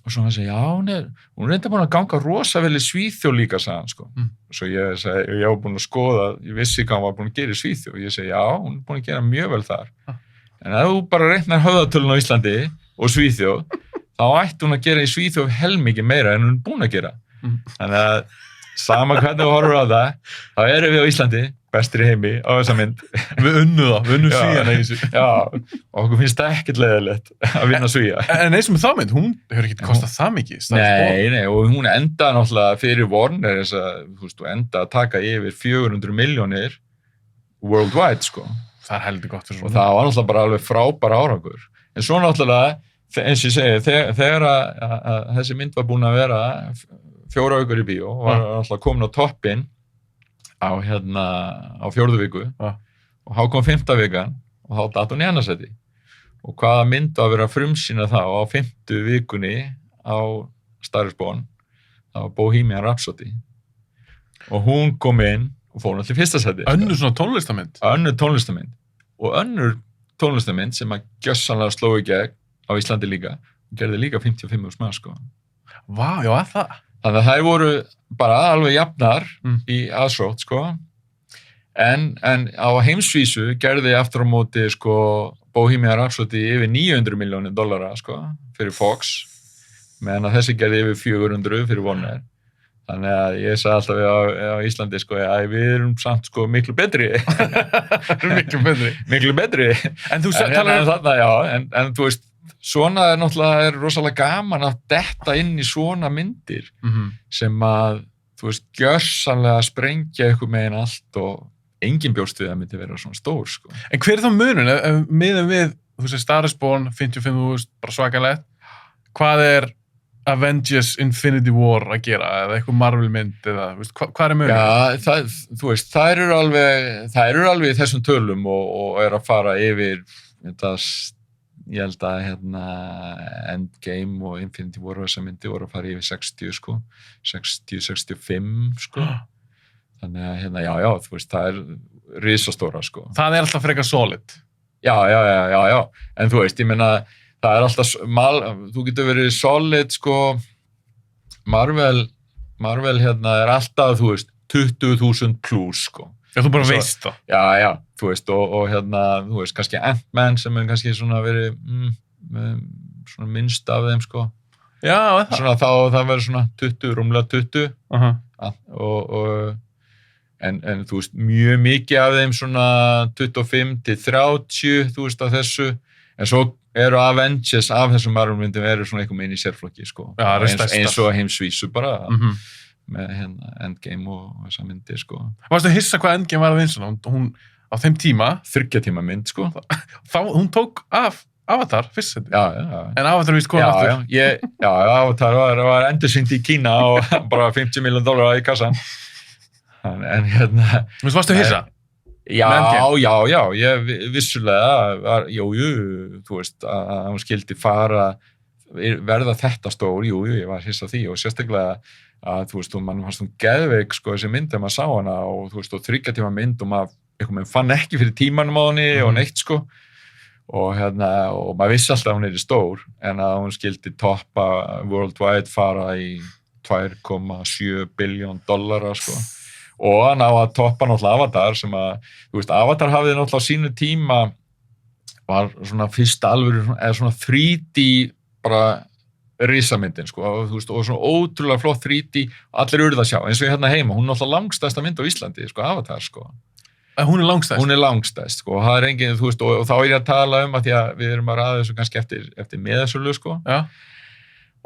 og svo hann segi, já, hún er reynda búin að ganga rosa vel í Svíþjóð líka sagði hann sko svo ég segi, ég var búin að skoða ég vissi hvað hann var búin að gera í Svíþjóð og ég segi, já, hún er búin að gera mjög vel þar en ef þú bara reiknar höfðatölun á Íslandi og Svíþjóð þá ætti hún að gera í Svíþjóð helmikið meira en hún er búin að gera þannig að sama hvernig við horfum á það þá erum við á Íslandi bestir í heimi á þessa mynd við unnum Svíana í þessu já, og okkur finnst það ekkert leiðilegt að vinna Svíja en eins og með þá mynd, hún hefur ekkert kostað það mikið nei, og hún endaði náttúrulega fyrir Warner þess að, þú veist, þú endaði að taka yfir 400 milljónir worldwide, sko það er heldur gott fyrir og það var náttúrulega bara alveg frábær árangur en svo náttúrulega, eins og ég segi þegar að þessi mynd var búin að vera 4 vikur í bíó og var náttúrulega komin á toppinn á 4. viku og þá kom 5. vikan og þá datt hún í 2. sæti og hvaða mynd var að vera frumsýna þá á 5. vikunni á Star is Born það var Bohemian Rhapsody og hún kom inn og fór náttúrulega í 1. sæti önnur svona tónlistarmynd og önnur tónlistarmynd sem að gjörsamlega sló í gegn á Íslandi líka og gerði líka 55.000 manns sko vá, já, það þannig að þær voru bara alveg jafnar í aðsótt sko en á heimsvísu gerði aftur á móti sko Bohemian Rhapsody yfir $900 milljónir sko fyrir Fox meðan að þessi gerði yfir 400 fyrir Warner þannig að ég sagði alltaf á Íslandi sko að við erum samt sko miklu betri miklu betri en þú en þú veist svona náttúrulega rosalega gaman að detta inn í svona myndir sem að, þú veist, gjörsamlega sprengja eitthvað megin allt og engin bjóst við að myndi vera svona stór, sko. En hver er þá munun? Miðum við, þú veist, Star is Born, 55.000, bara svakalegt. Hvað er Avengers Infinity War að gera? Eða eitthvað Marvel mynd? Eða, hvað er munun? Já, þú veist, þær eru alveg í þessum tölum og er að fara yfir þetta ég held að Endgame og Infinity War og þessa myndi voru að fara yfir 60 sko 60-65 sko þannig að já, þú veist, það er risastóra sko. Það er alltaf frekar solid. Já, en þú veist, ég meina það er alltaf, þú getur verið solid sko Marvel er alltaf, þú veist 20.000 plus sko. Já, þú bara veist það. Já, þú veist, og þú veist, kannski Ant-Man sem er kannski svona verið svona minnst af þeim, sko. Já, svona það verður svona 20, rúmlega 20. Og en þú veist, mjög mikið af þeim svona 25 til 30, þú veist, af þessu, en svo eru Avengers af þessum Marvel-myndum eru svona einhver meginn í sérflokki, sko. Já, eins og heimsvísu bara, með hérna Endgame og þessa myndir, sko. Varstu að hissa hvað Endgame var að vinsala? Hún á þeim tíma 30 tíma mynd, sko. Hún tók af Avatar fyrst seti. Já. En Avatar víst komið aftur. Já, Avatar var endursýnd í Kína og bara $50 million í kassan. En hérna... Þú veist, varstu að hissa? Já, ég vissulega var, þú veist, að hún skildi verða þetta stór, ég var hissa því og sérstaklega að, þú veist, mann fannst hún geðveik, sko, þessi mynd þegar maður sá hana og, þú veist, og 3 tíma mynd og maður fann ekki fyrir tímanum á henni og neitt, sko, og hérna, og maður vissi alltaf að hún stór, en að hún skildi toppa worldwide fara í $2,7 billion, sko. Og hann á að toppa náttúrulega Avatar sem að, þú veist, Avatar hafði náttúrulega á sínu tíma var svona fyrsta alvöru, eða svona 3D bara risamyndin, sko, og þú veist, og svona ótrúlega flott 3D, allir urðu að sjá, eins og hérna heima, hún er náttúrulega langstæsta mynd á Íslandi, sko, Avatar, sko. Hún er langstæst? Hún er langstæst, sko, og það er engin, þú veist, og þá er ég að tala að því að við erum að ræða þessu kannski eftir miðasölu, sko. Já.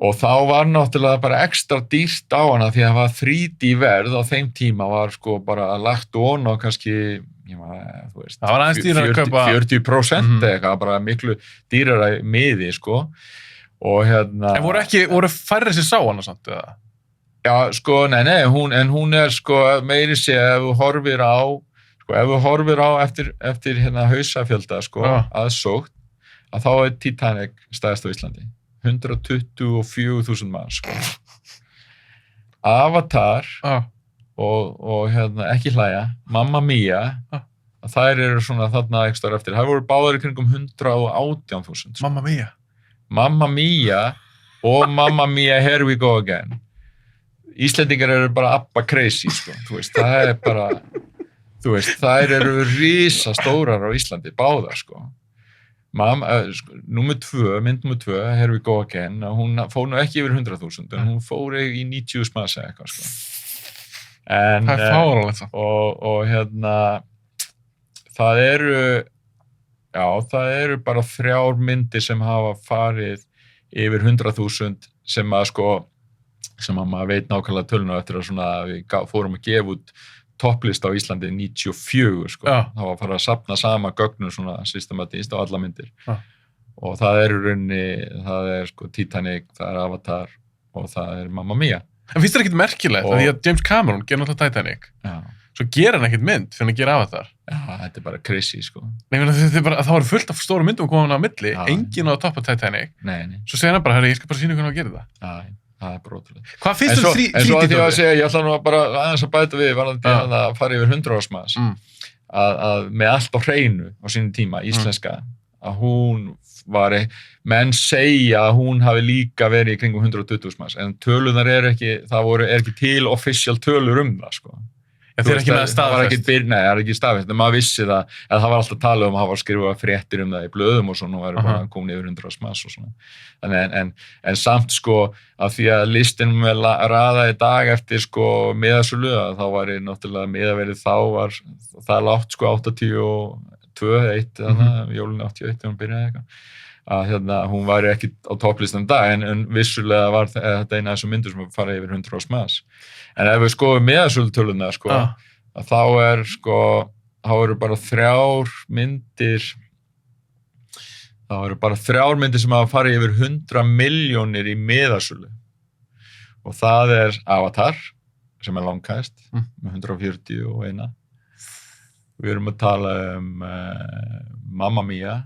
Og þá var náttúrulega bara ekstra dýrt á hana því að það var 3D verð á þeim tíma var sko bara lagt on á kannski, þú veist, það var aðeins dýrara að kaupa 40% eitthvað, bara miklu dýrara miði, sko. Og hérna... En voru færri sem sá hana samt, eða? Já, sko, nei, hún er sko meiri sé ef þú horfir á eftir hérna hausafjölda, sko, aðsótt, að þá er Titanic stærst á Íslandi. 124.000 manns, sko. Avatar og hérna, ekki hlæja, Mamma Mia, þær eru svona þarna ekstra eftir. Það voru báðar í kringum 118.000. Mamma Mia. Mamma Mia og Mamma Mia, Here We Go Again. Íslendingar eru bara abba crazy, sko. Þú veist, það er bara, þú veist, þær eru risastórar á Íslandi, báðar, sko. Mynd nummer 2, Here We Go Again, hún fór nú ekki yfir 100.000, en hún fór í 90 smasa eitthvað, sko. En, það er fáránlegt samt. Og hérna, það eru bara 3 myndir sem hafa farið yfir 100.000 sem að maður veit nákvæmlega töluna eftir að svona við fórum að gefa út topplist á Íslandi 94, sko. Það var að fara að safna sama gögnum svona systematist á alla myndir. Og það er það er sko Titanic, það er Avatar og það er Mamma Mia. En finnst það ekkert merkilegt að því að James Cameron gerir náttúrulega Titanic, svo gera hann ekkert mynd fyrir að gera Avatar. Já, þetta er bara crazy, sko. Nei, það var fullt af stóru myndum komin á milli, enginn á að toppa Titanic. Nei. Svo segir hann bara, ég skal bara sýna hvernig að gera það. Já. Það er brotulega. Hvað finnst þú 3D? En svo að því að segja, ég ætla nú bara aðeins að bæta við varðandi að fara yfir 100 árs maður, að með allt á hreinu á sínum tíma, íslenska, að hún menn segja að hún hafi líka verið í kringum 120 maður, en tölunar er ekki til official tölur það, sko. Þeir eru ekki með staðfest. Nei, það er ekki staðfest, en maður vissi það, að það var alltaf talað að hafa skrifað fréttir það í blöðum og svona, og eru bara komin yfir 100 smass og svona. En samt, sko, að því að listin með raðaði dag eftir, sko, miðasölu, þá var náttúrulega miðaverið þá var það lágt, sko, 82, jólun 81, þegar hún byrjaði eitthvað. Að hún var ekki á topplistan dag, en vissulega var þetta eina af þessum myndir sem fara yfir 100 smass. En ef við skoðum miðasölutöluna, sko, að þá eru bara 3 myndir sem hafa farið yfir 100 milljónir í miðasölu. Og það er Avatar, sem er langkæst, með 141. Við erum að tala Mamma Mia,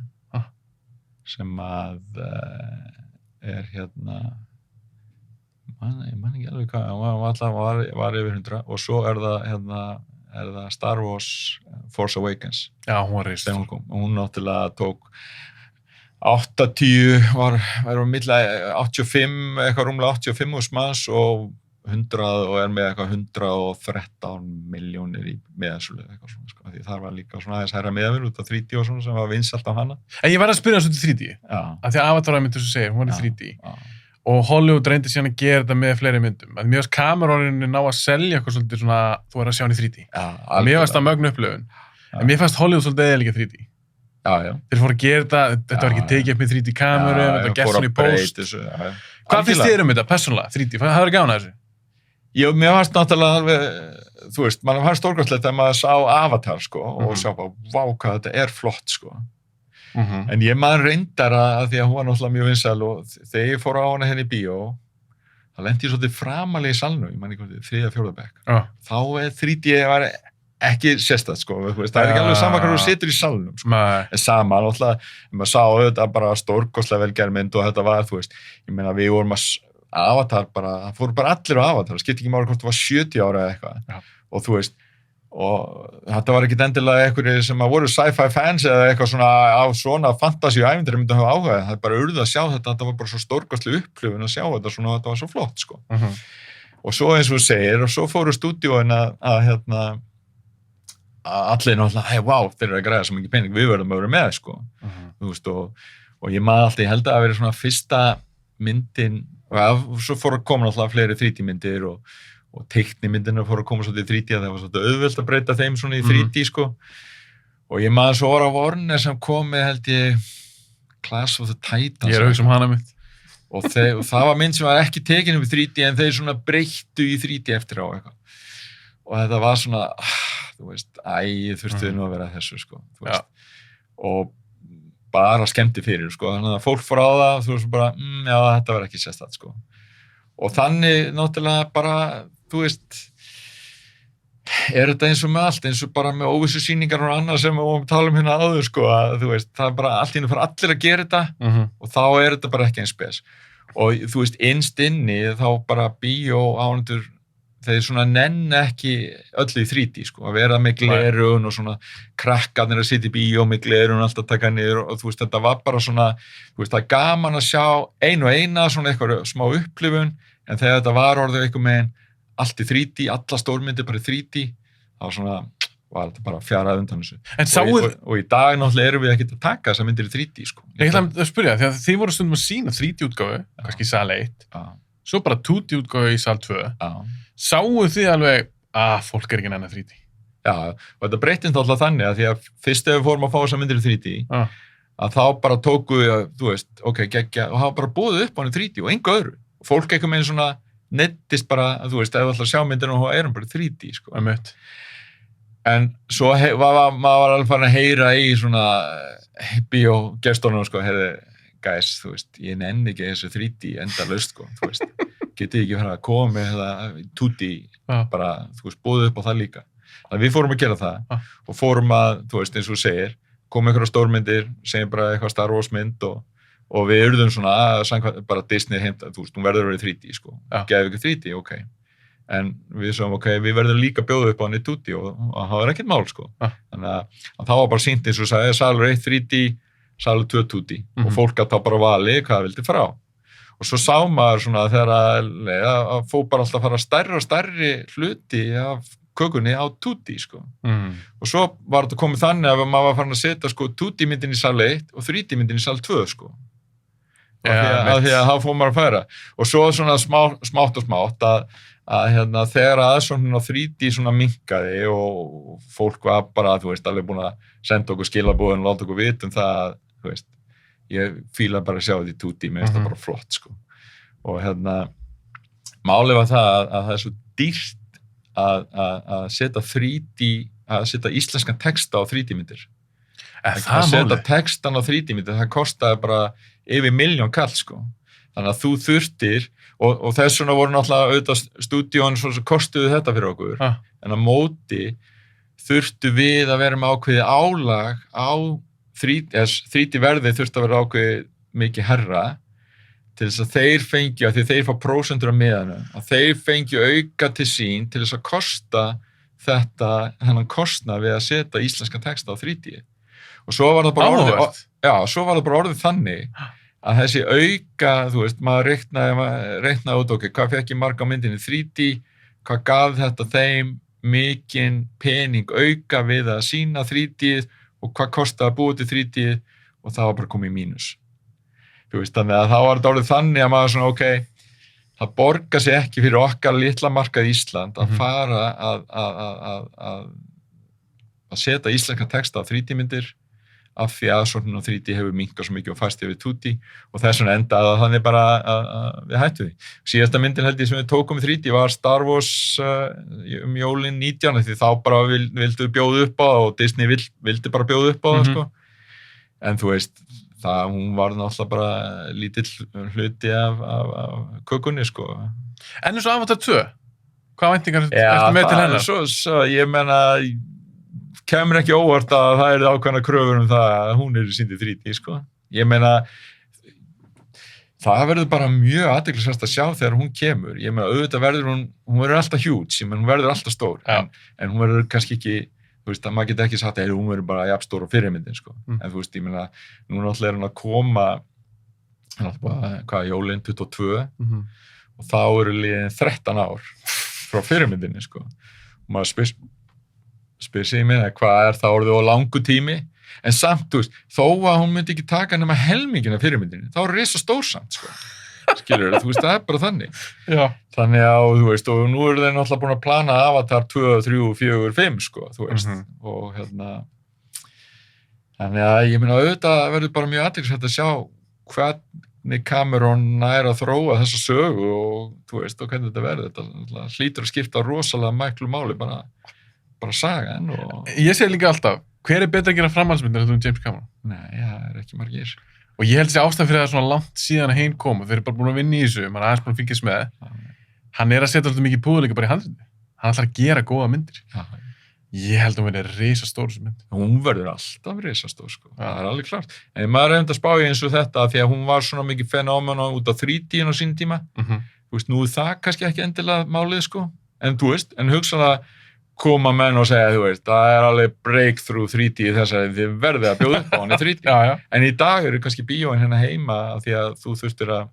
sem að er hérna, ég man ekki alveg hvað, hann var yfir 100, og svo er það Star Wars Force Awakens. Já, hún var reist. Hún náttúrulega tók 80, var milli 85, eitthvað rúmlega 85 manns og 100 og er með eitthvað 113 milljónir í miðasölu eitthvað svona, sko, því það var líka svona aðeins hærra miðaverð út af 3D og svona sem var vinsælt á hana. En ég var að spyrja þessu til 3D, af því að Avatar var myndir sem segir, hún var í 3D. og Hollywood reyndi síðan að gera þetta með fleiri myndum. Að mér varst Cameroninni ná að selja eitthvað svolítið svona, þú að sjá hann í 3D. Já, mér varst það mögnu upplifun. En mér fannst Hollywood svolítið eða líka 3D. Já. Þeir fóru að gera þetta var ekki tekið upp með 3D kameru, þetta var gert svona í post. Hvað finnst þér þetta, persónulega, 3D? Það er gána þessu? Jú, mér fannst náttúrulega alveg, þú veist, mann fannst stórkostlegt að maður sá Avatar, sko, og sjá bara, vá, hvað þetta er flott, sko. En ég maður reyndar að því að hún var náttúrulega mjög vinsæl og þegar ég fór á hana henni í bíó, þá lenti ég svolítið framalega í salnum, ég man ekki hvort, 3. 4. bekk. Þá 3D var ekki sérstætt, sko, veist, það er ekki alveg sama hvað þú situr í salnum, sko. En sama, náttúrulega, maður sá auðvitað bara stórkostlega velgerð mynd og þetta var, þú veist, ég meina við vorum að Avatar bara, það fóru bara allir á Avatar, það skipti ekki máli hvort það var 70 ára eða eitthvað, og þú veist, og þetta var ekkit endilega einhverjir sem að voru sci-fi fans eða eitthvað svona á svona fantasíu ævintýri myndi að hafa áhuga, það er bara urðið að sjá þetta var bara svo stórkostleg upplifun að sjá þetta svona, þetta var svo flott, sko. Og svo eins og þú segir, og svo fóru stúdíóin að allir náttúrulega, hei, vá, þeir eru að græða svo mikið pening, við verðum að vera með, sko. Þú veist, og ég maður alltaf, ég held að vera svona fyrsta myndin, og svo fóru að koma náttúrulega fleiri 3D-myndir og teiknimyndirna fóru að koma svolítið í 3D, það var svolítið auðvelt að breyta þeim svona í 3D, sko. Og ég maður svo á Warner sem kom með, held ég, Clash of the Titans. Ég er að hugsa hana mynd. Og það var mynd sem var ekki tekin upp í 3D, en þeir svona breyttu í 3D eftir á eitthvað. Og þetta var svona, þú veist, þurftu nú að vera þessu, sko, þú veist. Og bara skemmti fyrir, sko, þannig að fólk fór á það, þú veist, bara, já, þetta var ekki sérstætt, sko. Og þannig, náttúrulega, bara, þú veist, er þetta eins og með allt, eins og bara með óvissu sýningar og annað sem við vorum að tala hérna áður, sko, að, þú veist, það er bara allt í einu fara allir að gera þetta og þá er þetta bara ekki eins spes. Og, þú veist, innst inni, þá bara bíóáhorfendur, þeir svona nenn ekki öllu í 3D, sko, að vera með glerun og svona krakkarnir að sitja í bíó með glerun og allt að taka niður og þú veist, þetta var bara svona, þú veist, það er gaman að sjá eina svona eitthvað smá upplifun, en þegar þetta var orðið eitthvað með allt í 3D, alla stórmyndir bara í 3D, þá svona var þetta bara fjarað undan þessu. Og í dag náttúrulega erum við ekki að taka þessar myndir í 3D, sko. Ég ætla að spyrja, því að þið voru stundum að sýna 3D-útgáfu, kannski í sal 1, svo bara 2D-útgáfu í sal 2. Sáu þið alveg að fólk er ekki nenni 3D? Já, og þetta breytist alltaf þannig að því að fyrst ef við fórum að fá þessar myndir í 3D, að þá bara tóku við, þú veist, ok, geggja, og hafa bara búið upp á hann í 3D og engu öðru. Og fólk eitthvað með svona nettist bara, þú veist, ef við ætla að sjá myndir og erum bara í 3D, sko. En svo maður var alveg farin að heyra í svona bíógestunum, sko, heyrðu, guys, þú veist, ég nenni ekki þessu 3D endalaust, sko, þú veist. Getið ekki fara að koma með það 2D, bara, þú veist, búið upp á það líka. Þannig að við fórum að gera það og fórum að, þú veist, eins og þú segir, koma einhverja stórmyndir, segjum bara eitthvað Star Wars mynd og við urðum svona bara Disney heimta, þú veist, hún verður að vera í 3D, sko. Gefið ekki 3D, ok. En við sagðum, ok, við verðum líka að bjóða upp á hann í 2D og það var ekkert mál, sko. Þannig að það var bara sýnt eins og sagði, salur 1 3D, salur 2 2D og fólk að ta bara vali hvað vildi frá. Og svo sá maður svona þegar að fór bara alltaf að fara stærri og stærri hluti af kökunni á 2D, sko. Og svo var þetta komið þannig að maður var farin að setja, sko, 2D myndin í sal 1 og 3D myndin í sal 2, sko. Af því að það fór maður að færa. Og svo svona smátt og smátt að þegar svona 3D svona minnkaði og fólk var bara, þú veist, alveg búin að senda okkur skilabúðin og láta okkur vita það, þú veist, ég fíla bara að sjá þetta í 2D, mér finnst það bara flott, sko. Og málið var það að það er svo dýrt að setja 3D, að setja íslenskan texta á 3D-myndir. Að setja textan á 3D-myndir, það kostaði bara yfir 1 milljón kall, sko. Þannig að þú þurftir, og þess vegna voru náttúrulega auðvitað stúdíón svo kostuðu þetta fyrir okkur, en á móti þurftu við að vera með ákveðið álag á 3D verðið þurfti að vera ákveðið mikið herra til þess að þeir fengju, að því þeir fá prósentur af miðanum, að þeir fengju auka til sín til þess að kosta þennan kostnað við að setja íslenskan texta á 3D. Og svo var það bara orðið þannig að þessi auka, þú veist, maður reiknaði út, ok, hvað fekk ég marga myndinni 3D, hvað gaf þetta þeim mikinn pening auka við að sýna 3D og hvað kostaði að búa til 3D og það var bara komið í mínus. þú veist, þannig að þá var þetta orðið þannig að maður svona, það borgar sig ekki fyrir okkar litla markað Ísland að fara að setja íslenska texta á 3D-myndir af því að svona 3D hefur minkað svo mikið og fæst yfir 2D og þess vegna endaði að þannig bara að við hættu því. Síðasta myndin held ég sem við tókum í 3D var Star Wars jólin 19 því þá bara vildu bjóða upp á það og Disney vildi bara bjóða upp á það sko. En þú veist, hún var náttúrulega bara lítill hluti af kökunni sko. En eins og Avatar 2, hvað væntingar ertu með til hennar? Svo ég meina kemur ekki óvart að það eru ákveðna kröfur það að hún sýnd í 3D, sko. Ég meina, það verður bara mjög athyglisvert að sjá þegar hún kemur. Ég meina, auðvitað verður hún verður alltaf huge, ég meina, hún verður alltaf stór, en hún verður kannski ekki, þú veist, að maður geti ekki sagt að hún verður bara jafn stór á fyrirmyndin, sko. En þú veist, ég meina, nú náttúrulega hún að koma, jólin 22, og þá eru liðin 13 ár frá fyrirmyndinni, sko. Og maður spyr sig minna, hvað það orðið á langu tími, en samt, þú veist, þó að hún myndi ekki taka nema helmingina fyrirmyndinni, þá er risa stór-samt, sko. Skilur þú veist, það er bara þannig. Já. Þannig að, þú veist, og nú eru þeir náttúrulega búin að plana Avatar 2, 3, 4, 5, sko, þú veist, og þannig að ég meina auðvitað verður bara mjög athyglisvert að sjá hvernig Cameron nær að þróa þessa sögu og, þú veist, og hvernig þetta verður. Þetta hlýtur að skipta rosalega miklu máli bara sagan og... Ég segi líka alltaf, hver er betur að gera framhaldsmyndir en James Cameron? Nei, það er ekki margir. Og ég held þessi ástæð fyrir það svona langt síðan að heim koma, þeir eru bara búin að vinna í þessu, maður er aðeins búin að fylgjast með. Hann er að setja alltaf mikið púðuleika bara í handriti. Hann ætlar að gera góða myndir. Ég held að hún verður risastór þessu mynd. Hún verður alltaf risastór, sko. Það er alveg klart. En maður er að spá í eins og þetta, því að hún var svona mikið fenómena út af 3D á sín tíma. Þú veist, nú er það kannski ekki endilega málið, sko. En þú veist, en hugsanlega koma menn og segja, þú veist, það er alveg breakthrough 3D þess að þið verðið að bjóða upp á hann í 3D. En í dag eru kannski bíóin hérna heima því að þú þurftir að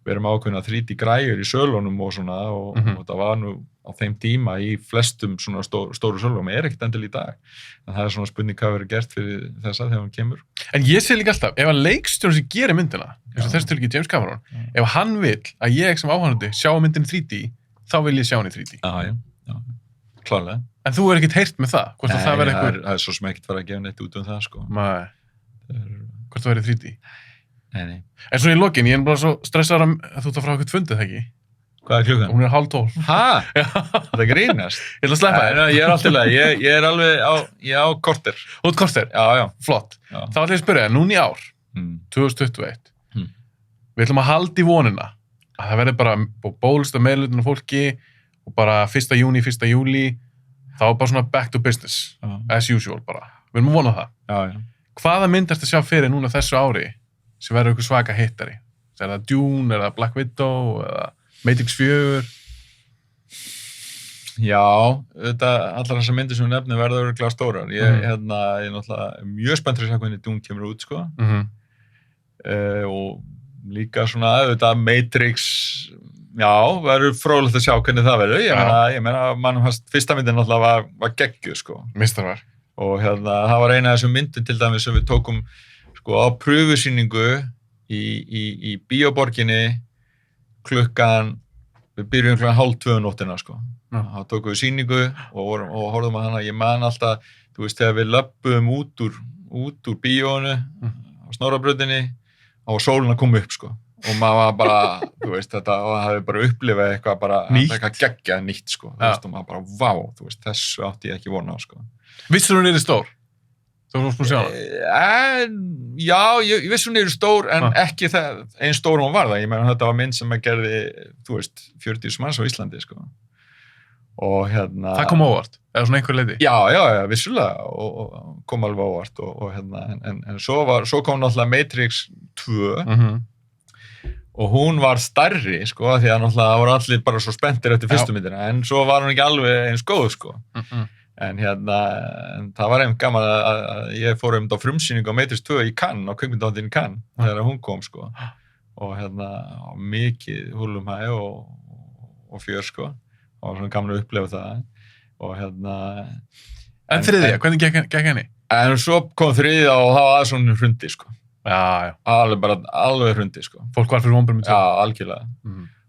vera með ákveðna 3D græjur í sölunum og svona og það var nú á þeim tíma í flestum svona stóru sölunum, er ekkert endil í dag. En það er svona spurning hvað verður gert fyrir þessa þegar hann kemur. En ég sé líka alltaf, ef að leikstjórn sem gerir myndina, eins og þessi tilkið James Cameron, ef hann vill að ég sem áhorfandi sjá myndin í 3D, þá vil ég sjá hann í 3D. Klárlega. En þú er ekkert heyrt með það? Hvort Nei, það verður eitthvað... það er svo sem ekkert farið að gefa neitt út það, sko. Hvort það verður 3D? Nei. En svona í lokin, ég er bara svo stressaður að þú ert að frá eitthvað fundið, ekki? Hvað er klukkan? Hún er 11:30. Hæ? Það grínast. Ég ætla að sleppa þér. Ég er alltaf leið. Ég er alveg á korter. Þú ert korter? Já. Flott. Já. Þá ætla ég að spyrja, núna í ár, 2021, við ætlum að halda í vonina að það verður bara bólst af meðlutin af fólki og bara 1. júní, 1. júlí, þá er bara svona back to business, as usual bara. Við erum að vona það. Já. Hvaða mynd ertu að sjá fyrir núna þessu ári sem verður eitthvað svaka hittari? Er það Dune, er það Black Widow, eða Matrix 4? Já, allar þessar myndir sem við nefnum verður örugglega stórar. Ég er náttúrulega mjög spenntur að sjá hvernig Dune kemur út, sko. Og líka svona, Matrix, já, verður fróðlegt að sjá hvernig það verður. Ég meina, fyrsta myndin náttúrulega var geggjuð, sko. Mistarvar. Og það var eina af þessum myndum til dæmis sem við tókum, sko, á prufusýningu í Bíóborginni við byrjum klukkan 1:30 nóttina, sko. Þá tókum við sýningu og horfðum á hana. Ég man alltaf, þú veist, þegar við löbbuðum út úr bíóinu á Snorrabrautinni og sólin að koma upp, sko. Og maður var bara, þú veist, og það hefði bara upplifað eitthvað geggjað nýtt, sko. Þú veist, og maður bara, vá, þú veist, þessu átti ég ekki vona á, sko. Vissir hún stór? Þú varst búin að sjá hana? Já, ég vissi hún stór, en ekki eins stór hún var það. Ég meina, þetta var mynd sem gerði, þú veist, 40 manns á Íslandi, sko. Og Það kom óvart? Eða svona einhver leiti? Já, vissulega, og kom alveg óvart, og en svo kom náttúrulega Matrix 2, og hún var stærri, sko, því að náttúrulega voru allir bara svo spenntir eftir fyrstu myndina, en svo var hún ekki alveg eins góð, sko. En það var einhvern gaman að ég fór á frumsýningu á Matrix 2 í Cannes, á kvikmyndahátíðinni í Cannes, þegar hún kom, sko. Og mikið húllumhæ og fjör, sko. Og svona gaman að upplifa það. Og En þriðja, hvernig gekk henni? En svo kom þriðja og það var aðeins svona hrundi, sko. Já. Alveg hrundi, sko. Fólk var fyrir vonbrigðum Já, algjörlega.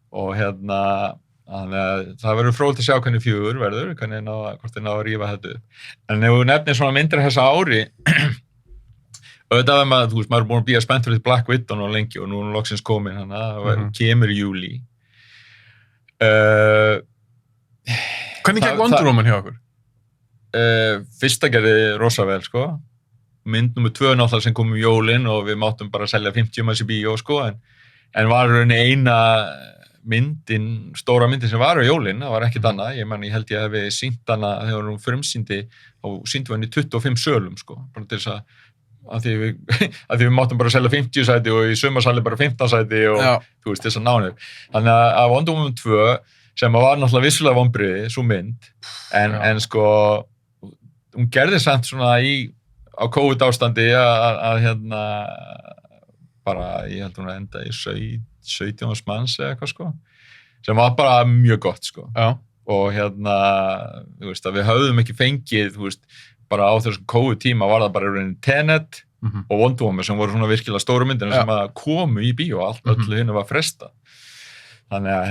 Og þannig að það verður fróðilegt að sjá hvernig 4 verður, hvort þeir ná að rífa þetta upp. En ef þú nefnir svona myndir þessa ári, auðvitað maður er búin að bíða spennt fyrir Black Widow nú lengi og nú er loksins komin, þannig að það kemur í júlí. Hvernig gekk Wonder Woman hjá okkur? Fyrsta gerði rosa vel, sko. Mynd nummer 2 náttúrulega sem kom jólin og við máttum bara selja 50 manns í bíó, sko, en var rauninni eina stóra myndin sem var á jólin, það var ekkert annað. Ég held ég að við sýnt hana þegar hún frumsýndi og sýndum henni 25 sölum, sko, bara til þess að því við máttum bara selja 50 sæti og í sumarsali bara 15 sæti og þú veist, þess að nánu. Þannig að Wonder Woman 2 sem var náttúrulega vissulega vonbrigði, svo mynd, en sko, hún gerði samt svona á COVID ástandi að bara, ég held hún að enda í 17 manns eða eitthvað, sko, sem var bara mjög gott, sko. Já. Og þú veist, að við höfðum ekki fengið, þú veist, bara á þessum COVID-tíma var það bara Tenet og Wonder Woman sem voru svona virkilega stóru myndina sem að komu í bíó og öllu hinu var frestað. Þannig að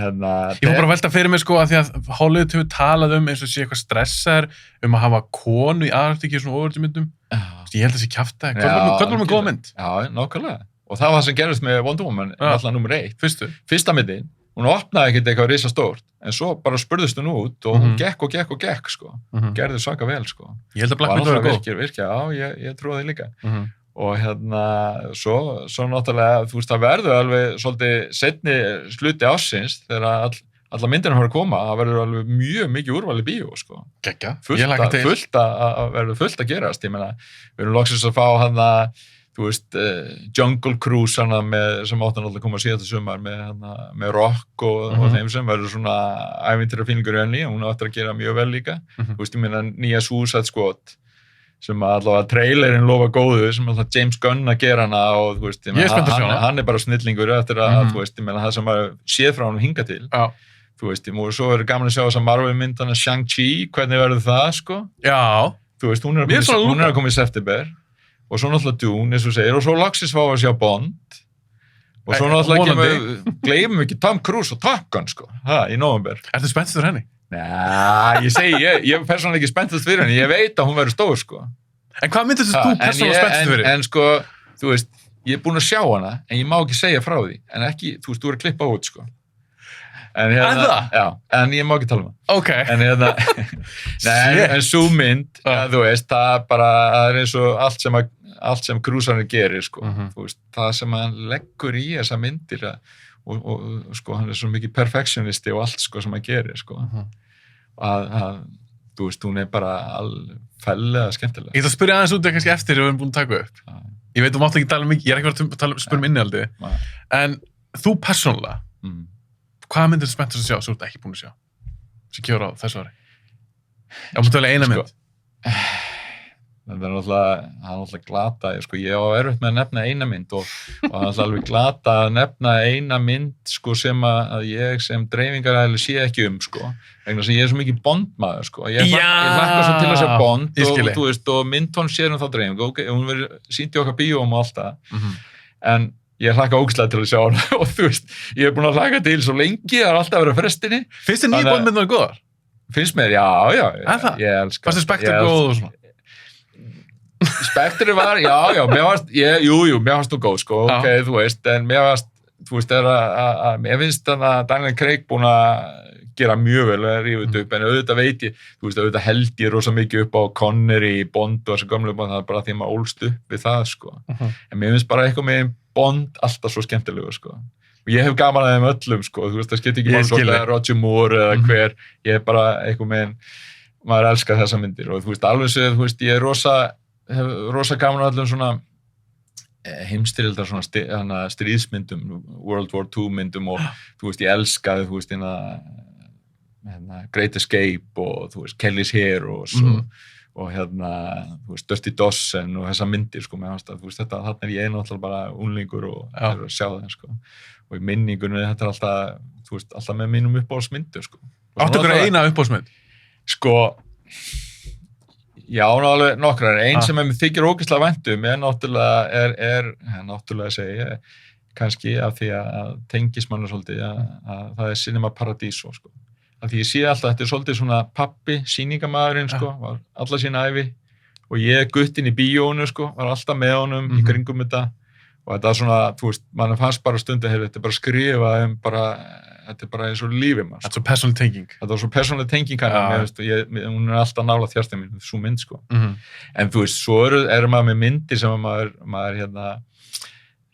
Ég var bara að velta fyrir mig, sko, að því að Hollywood hefur talað eins og sé eitthvað stressaður að hafa konu í aðhaldi svona ofurðumyndum. Ég held að sé kjafta. Hvað var með góða mynd? Já, nákvæmlega. Og það var það sem gerðist með Wonder Woman alltaf nummer 1. Fyrsta myndin, hún opnaði ekkert eitthvað risastórt, en svo bara spurðist hún út og hún gekk, sko. Gerði svaka vel, sko. Ég held að Black Widow var góð. Já, ég trúi því líka. Og svo náttúrulega, þú veist, það verður alveg svolítið seinni sluti ársins þegar alla myndina voru að koma, það verður alveg mjög mikið úrval í bíó, sko. Gekka, ég laka til. Verður fullt að gerast, ég meina, við erum loksins að fá þú veist, Jungle Cruise sem áttan alltaf að koma síðan til sumar með Rock og þeim sem verður svona ævintýrafílingur í henni og hún áttur að gera mjög vel líka. Þú veist, ég meina nýja Suicide Squad sem allavega trailerinn lofa góðu sem alltaf James Gunn að gera hana og þú veist, hann bara snillingur eftir að, þú veist, ég meina það sem maður séð frá hann hinga til. Já. Þú veist, og svo verður gaman að sjá þessa Marvel-myndana Shang-Chi, hvernig verður það, sko? Já. Þú veist, hún er að koma í september og svo náttúrulega Dune, eins og segir, og svo loksins fá að sjá Bond og svo náttúrulega gleymum ekki Tom Cruise og Top Gun, sko, í november. Ertu spenntast fyrir henni? Nei, ég segi, ég er persónulega ekki spenntast fyrir henni, ég veit að hún verður stór, sko. En hvað myndist þú persónulega spenntast fyrir? En sko, þú veist, ég er búin að sjá hana, en ég má ekki segja frá því, en ekki, þú veist, þú er að klippa út, sko. En ég má ekki tala það. Ok. En sú mynd, þú veist, það er eins og allt sem Cruise gerir, sko. Þú veist, það sem hann leggur í þessa myndir og sko, hann er svo mikið perfectionisti og allt, sko, sem hann gerir, sko. Þú veist, hún er bara fellega skemmtilega. Ég ætla að spyrja aðeins út kannski eftir við erum búin að taka upp. Ég veit, þú mátt ekki tala mikið, ég er ekki að spyrja innihaldi. En þú persónulega, hvaða myndir er spenntast að sjá sem þú ert ekki búin að sjá? Sem kemur á þessu ári? Já, múttu velja eina mynd. Það er náttúrulega glata, sko, ég á erfitt með að nefna eina mynd og það er náttúrulega alveg glata að nefna eina mynd, sko, sem að ég sem dreifingaræðileg sé ekki sko, vegna sem ég er svo mikið Bond-maður, sko, ég hlakka svo til að sjá Bond og þú veist, og Myndtón sér þá dreifing, ok, hún verður sýnt í okkar bíóm og allt það, en ég hlakka ógeðslega til að sjá hana og þú veist, ég er búin að hlakka til svo lengi, það er alltaf verið að frestinni. Finnst þér nýja Bond-myndar góðar? Finnst mér, já, ég elska. Fannst þér Spectre góð og svona? Spectre var, mér fannst þú góð, sko, ok, þú veist, en mér finnst þannig að Daniel Craig búin að gera mjög vel að rífa þetta upp, en auðvitað veit ég, þú veist, auðvitað held ég rosa mikið upp á Connery, Bond og þessu gamlu Bond, það er bara því maður ólst upp við það, sko, en mér finnst bara eitthvað með Bond alltaf svo skemmtilegur, sko, og ég hef gaman að þeim öllum, sko, þú veist, það skiptir ekki máli hvort Roger Moore eða hver, ég hef bara eitthvað með, maður elskar þessa myndir og þú veist, alveg séð, þú veist, ég er rosa gaman að allum svona heimstyrjaldar svona stríðsmyndum, World War II myndum og þú veist, ég elskaði, þú veist, Great Escape og þú veist, Kelly's Heroes og þú veist, Dirty Dozen og þessa myndir, sko, með þú veist, þetta, þarna er ég náttúrulega bara unlingur og er að sjá það, sko, og í minningunni þetta er alltaf, þú veist, alltaf með mínum uppáhaldsmyndir, sko. Áttu ykkur eina uppáhaldsmynd? Sko, Já, alveg nokkrar. Einn sem mér þykir ógeðslega væntum er náttúrulega segi ég, kannski af því að tengist mann svolítið að það er Cinema Paradiso, sko. Af því ég sé alltaf, þetta er svolítið svona pappi, sýningamaðurinn, sko, var alla sína ævi og ég guttinn í bíónu, sko, var alltaf með honum í kringum þetta og þetta er svona, þú veist, mann fannst bara stundum, þetta er bara skrifa þetta er bara eins og lífið mann. Þetta er svo persónuleg tenging. Þetta var svo persónuleg tenging hann, hún er alltaf nálægt hjartað mín, svo mynd, sko. En þú veist, svo er maður með myndir sem maður hérna,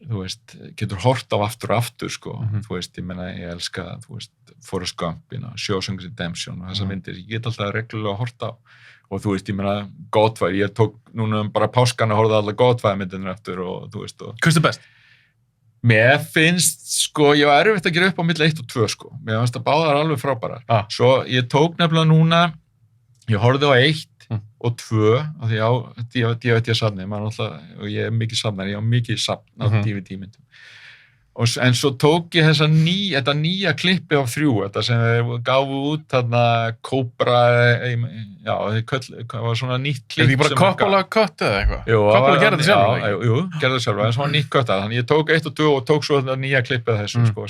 þú veist, getur hort á aftur og aftur, sko. Þú veist, ég meina, ég elska, þú veist, Forrest Gump, Shawshank Redemption og þessar myndir, ég get alltaf reglulega hort á. Og þú veist, ég meina, Godfather, ég tók núna bara páskana horfði alla Godfather myndinir eftir og þú veist. Hvað er best? Mér finnst, sko, ég var erfitt að gera upp á milli 1 og 2, sko. Mér finnst að báðar alveg frábærar. Svo ég tók nefnilega núna, ég horfði á 1 og 2, af því ég safnaði, og ég er mikið safnar, ég á mikið safn á DVD-myndum. En svo tók ég þetta nýja klippi á 3, þetta sem við gáfu út, þarna Cobra, já, það var svona nýtt klipp. Er þetta ekki bara Coppola cut eða eitthvað? Coppola gerði þetta sjálfur? Jú, gerði þetta sjálfur, en svona nýtt cut. Þannig ég tók 1 og 2 og tók svo þetta nýja klippið þessu, sko,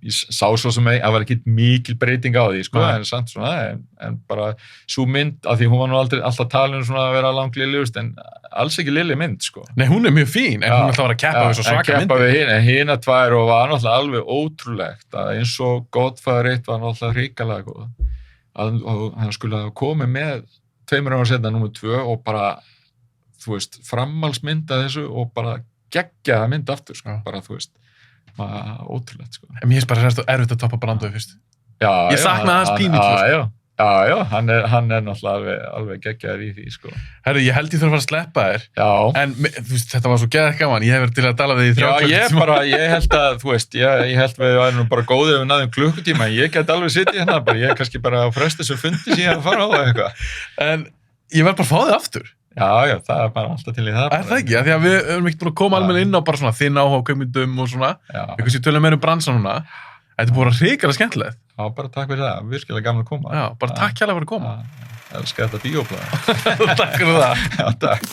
ég sá svo sem að var ekki mikil breyting á því, sko, en samt svona, en bara svo mynd, af því hún var nú alltaf talin svona að vera langlilljust, en alls ekki lilli mynd, sko. Nei, hún er mjög fín, en hún ætla að vera að keppa við svo svaka myndir. Hina tvær og var náttúrulega alveg ótrúlegt að eins og Godfather 1 var náttúrulega hrikalega góð. Og hann skulle hafa komið með 2 ára seinna númer 2 og bara, þú veist, framhaldsmynda þessu og bara geggja það mynd aftur, sko. Bara, þú veist, ótrúlegt, sko. En mér finnst bara erfitt að toppa Brandói fyrst. Já, ég saknaði hans pínlítið. Já, hann er náttúrulega alveg geggjaður í því, sko. Herru, ég held ég þurfa að fara að sleppa þér. Já. En þú veist, þetta var svo geðað gaman, ég hef verið til að tala við í 3 klukkutíma. Já, ég held að, þú veist, ég held við værum bara góðið við náðum klukkutíma, ég get alveg sittið hérna, ég er kannski bara á fresti sem fundi síðan að fara á það eitthvað. En ég verð bara að fá þig aftur. Já, það er bara alltaf til í það. Er það ekki? Því að við erum ekkert búin að koma alveg inn á bara svona þinn áhuga á kvikmyndum og svona. Við kannski tölum meira bransan núna. Þetta er búin að hrikalega skemmtilegt. Já, bara takk fyrir það. Virkilega gaman að koma. Já, bara takk hérlega fyrir að koma. Elskar þetta bíóblaði. Takk fyrir það. Já, takk.